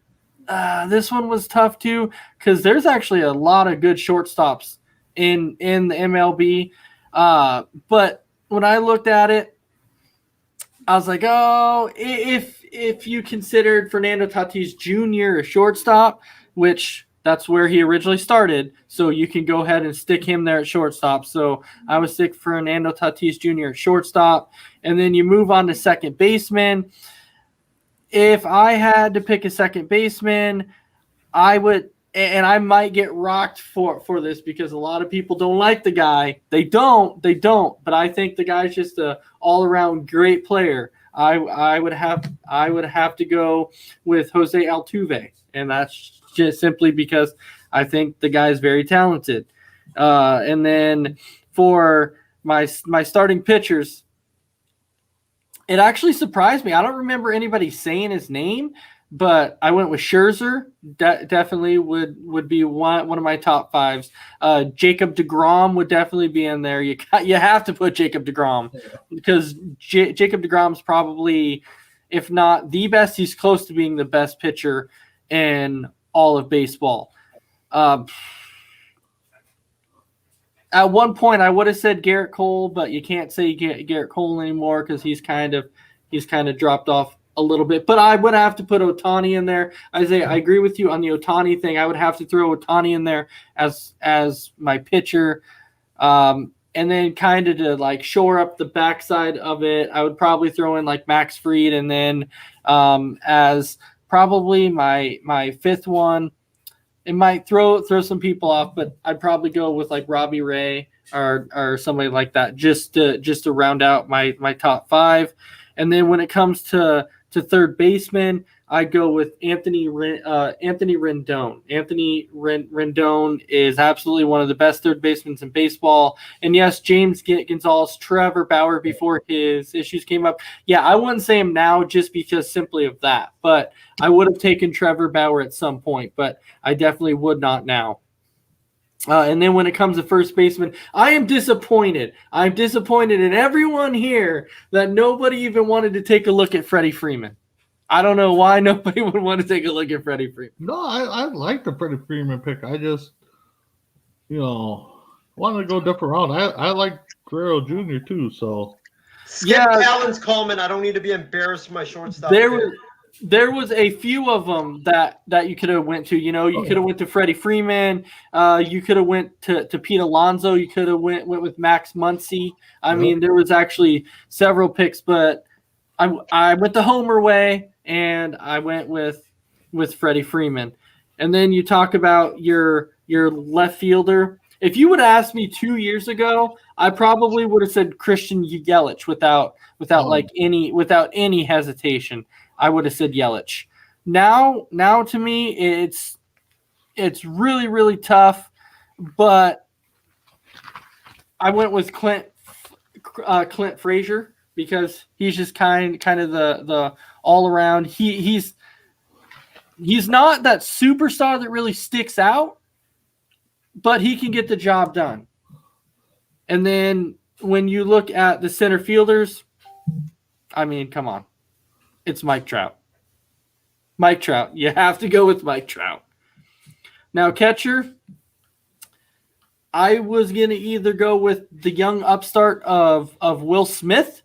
this one was tough too, because there's actually a lot of good shortstops in the MLB. But when I looked at it, I was like, oh, if you considered Fernando Tatis Jr. a shortstop, which that's where he originally started, so you can go ahead and stick him there at shortstop. So I would stick Fernando Tatis Jr. at shortstop, and then you move on to second baseman. If I had to pick a second baseman, I would, and I might get rocked for this because a lot of people don't like the guy. They don't, but I think the guy's just a all-around great player. I would have to go with Jose Altuve, and that's just simply because I think the guy's very talented. And then for my starting pitchers, it actually surprised me. I don't remember anybody saying his name, but I went with Scherzer. Definitely would be one of my top fives. Jacob deGrom would definitely be in there. You have to put Jacob deGrom because Jacob deGrom's probably, if not the best, he's close to being the best pitcher in all of baseball. At one point, I would have said Garrett Cole, but you can't say Garrett Cole anymore because he's kind of dropped off a little bit. But I would have to put Ohtani in there. Isaiah, I agree with you on the Ohtani thing. I would have to throw Ohtani in there as my pitcher, and then kind of to like shore up the backside of it, I would probably throw in like Max Fried, and then as probably my fifth one. it might throw some people off, but I'd probably go with like Robbie Ray or somebody like that just to round out my top 5. And then when it comes to third baseman, I go with Anthony Rendon. Anthony Rendon is absolutely one of the best third basemen in baseball. And yes, James Gonzalez, Trevor Bauer before his issues came up. Yeah, I wouldn't say him now just because simply of that. But I would have taken Trevor Bauer at some point, but I definitely would not now. And then when it comes to first baseman, I am disappointed. I'm disappointed in everyone here that nobody even wanted to take a look at Freddie Freeman. I don't know why nobody would want to take a look at Freddie Freeman. No, I like the Freddie Freeman pick. I just, wanted to go different route. I like Guerrero Jr. too, so. Skip Allen's comment. I don't need to be embarrassed for my shortstop. There was a few of them that you could have went to. You could have went to Freddie Freeman. You could have went to Pete Alonso. You could have went with Max Muncy. I mean, there was actually several picks, but I went the Homer way, and I went with Freddie Freeman. And then you talk about your left fielder. If you would have asked me 2 years ago, I probably would have said Christian Yelich without any hesitation. I would have said Yelich. Now to me, it's really, really tough, but I went with Clint Frazier because he's just kind of the all around. He's not that superstar that really sticks out, but he can get the job done. And then when you look at the center fielders, I mean, come on. It's Mike Trout. Mike Trout. You have to go with Mike Trout. Now, catcher, I was going to either go with the young upstart of Will Smith,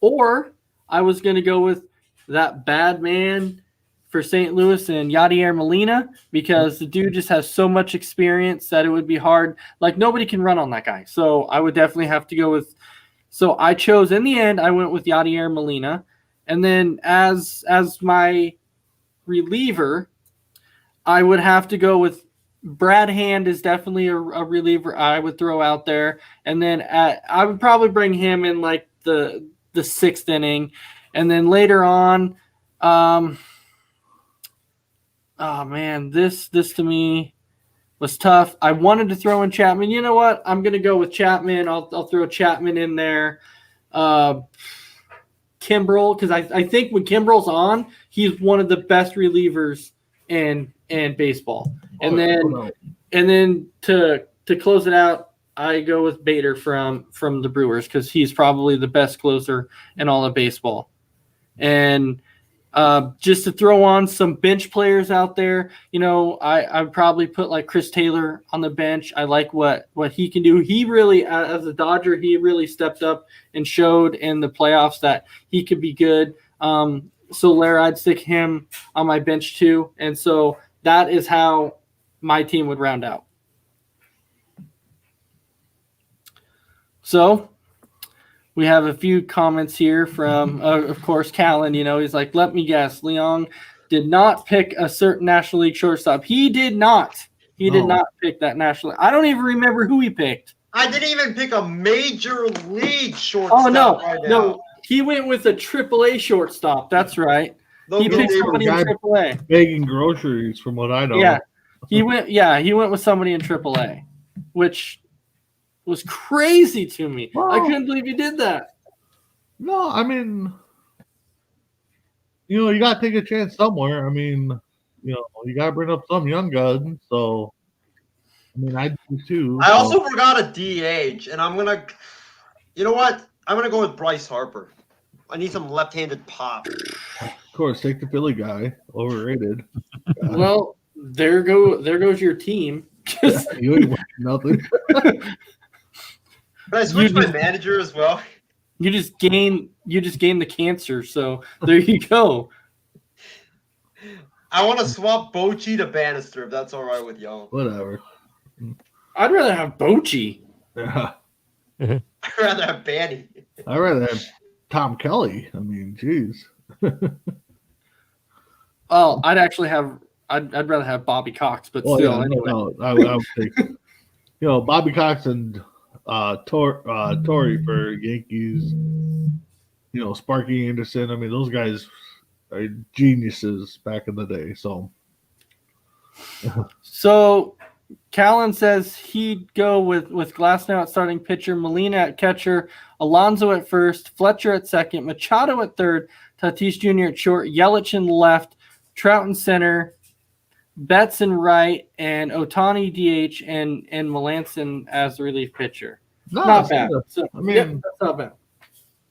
or I was going to go with that bad man for St. Louis and Yadier Molina, because the dude just has so much experience that it would be hard. Like, nobody can run on that guy. So I would definitely have to go with – so I chose – in the end, I went with Yadier Molina. And then as my reliever, I would have to go with Brad Hand is definitely a reliever I would throw out there. And then I would probably bring him in like the 6th inning. And then later on, oh man, this to me was tough. I wanted to throw in Chapman. You know what? I'm going to go with Chapman. I'll throw Chapman in there. Kimbrel, because I think when Kimbrel's on, he's one of the best relievers in baseball. And then to close it out, I go with Bader from the Brewers, because he's probably the best closer in all of baseball. And just to throw on some bench players out there, I'd probably put like Chris Taylor on the bench. I like what he can do. He really, as a Dodger, he really stepped up and showed in the playoffs that he could be good. Soler, I'd stick him on my bench too. And so that is how my team would round out. So we have a few comments here from, of course, Callan. He's like, let me guess, Leon did not pick a certain National League shortstop. He did not. He did not pick that National League. I don't even remember who he picked. I didn't even pick a major league shortstop. Oh, no. Right now. No, he went with a AAA shortstop. That's right. He picked somebody in AAA. Begging groceries, from what I know. Yeah, he went with somebody in AAA, which was crazy to me. Well, I couldn't believe he did that. No, I mean, you got to take a chance somewhere. I mean, you got to bring up some young gun. So, I mean, I do too. I also forgot a DH, and I'm going to – you know what? I'm going to go with Bryce Harper. I need some left-handed pop. Of course, take the Philly guy. Overrated. Well, there goes your team. You ain't winning nothing. Can I switch my manager as well? You just gain the cancer, so there you go. I want to swap Bochy to Bannister, if that's all right with y'all. Whatever. I'd rather have Bochy. Yeah. I'd rather have Banny. I'd rather have Tom Kelly. I mean, geez. Well, I'd actually have I'd rather have Bobby Cox, but Well, still, yeah, anyway. no, I would take, Bobby Cox and Torrey for Yankees. Sparky Anderson. I mean, those guys are geniuses back in the day. So, So Callan says he'd go with Glasnow at starting pitcher, Molina at catcher, Alonso at first, Fletcher at second, Machado at third, Tatis Jr. at short, Yelich in left, Trout in center, Betts in right, and Otani DH and Melanson as the relief pitcher. no, Not bad. So, I mean, that's not bad.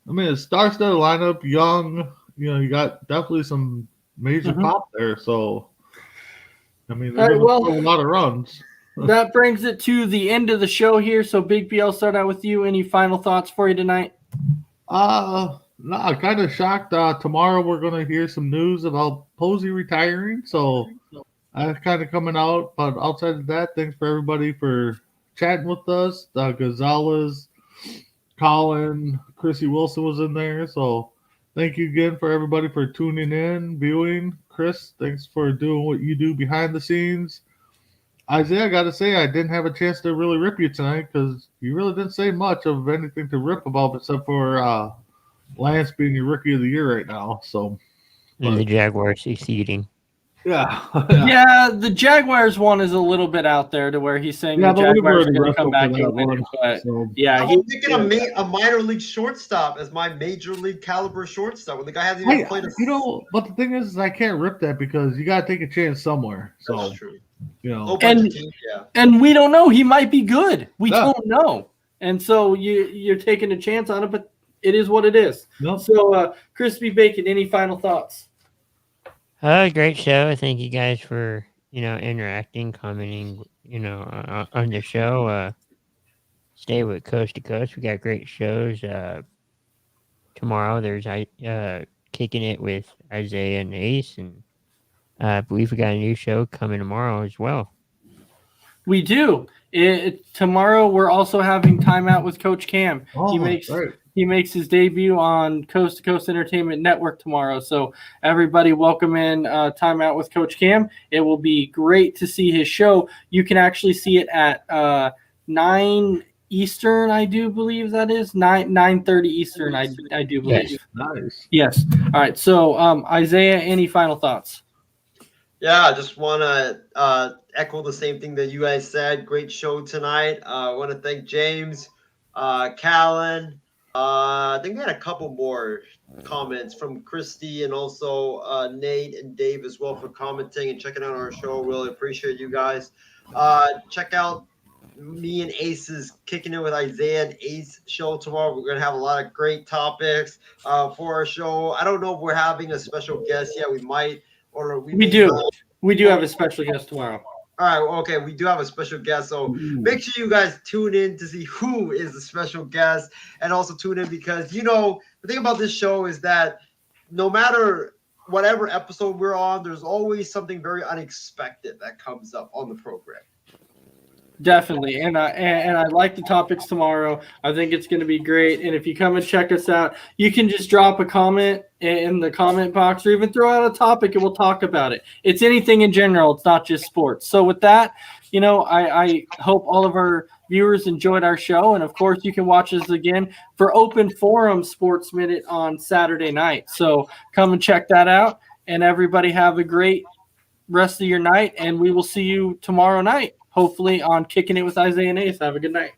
a star-studded lineup, young. You got definitely some major pop there. So, I mean, they're going to throw a lot of runs. That brings it to the end of the show here. So, Big B, I'll start out with you. Any final thoughts for you tonight? No, I'm kind of shocked. Tomorrow we're going to hear some news about Posey retiring. So, that's kind of coming out. But outside of that, thanks for everybody for chatting with us. Gonzalez, Colin, Chrissy Wilson was in there. So thank you again for everybody for tuning in, viewing. Chris, thanks for doing what you do behind the scenes. Isaiah, I got to say, I didn't have a chance to really rip you tonight because you really didn't say much of anything to rip about except for Lance being your rookie of the year right now. So, And the Jaguars succeeding. yeah. Yeah, the Jaguars one is a little bit out there to where he's saying the Jaguars are going to come back and win it. But yeah, I'm thinking a minor league shortstop as my major league caliber shortstop when the guy hasn't even played a. But the thing is I can't rip that because you got to take a chance somewhere. So, That's true. And we don't know. He might be good. We don't know. And so you're taking a chance on it, but it is what it is. Yep. So, Crispy Bacon, any final thoughts? Great show. Thank you guys for, interacting, commenting, on the show. Stay with Coast to Coast. We got great shows. Tomorrow there's Kicking It with Isaiah and Ace, and I believe we got a new show coming tomorrow as well. We do. Tomorrow we're also having Time Out with Coach Cam. He makes his debut on Coast to Coast Entertainment Network tomorrow. So everybody welcome in Time Out with Coach Cam. It will be great to see his show. You can actually see it at 9 Eastern, I do believe that is. 9:30 Eastern, I do believe. Yes. Nice. Yes. All right. So Isaiah, any final thoughts? Yeah, I just want to echo the same thing that you guys said. Great show tonight. I want to thank James, Callan. I think we had a couple more comments from Christy and also Nate and Dave as well for commenting and checking out our show. Really appreciate you guys. Check out me and Ace's Kicking It with Isaiah and Ace show tomorrow. We're going to have a lot of great topics for our show. I don't know if we're having a special guest yet. We might. We do. We do have a special guest tomorrow. All right. Okay. We do have a special guest. So make sure you guys tune in to see who is the special guest and also tune in because, the thing about this show is that no matter whatever episode we're on, there's always something very unexpected that comes up on the program. Definitely, and I like the topics tomorrow. I think it's going to be great. And if you come and check us out, you can just drop a comment in the comment box, or even throw out a topic, and we'll talk about it. It's anything in general. It's not just sports. So with that, I hope all of our viewers enjoyed our show, and of course, you can watch us again for Open Forum Sports Minute on Saturday night. So come and check that out, and everybody have a great rest of your night, and we will see you tomorrow night. Hopefully on Kicking It with Isaiah and Ace. Have a good night.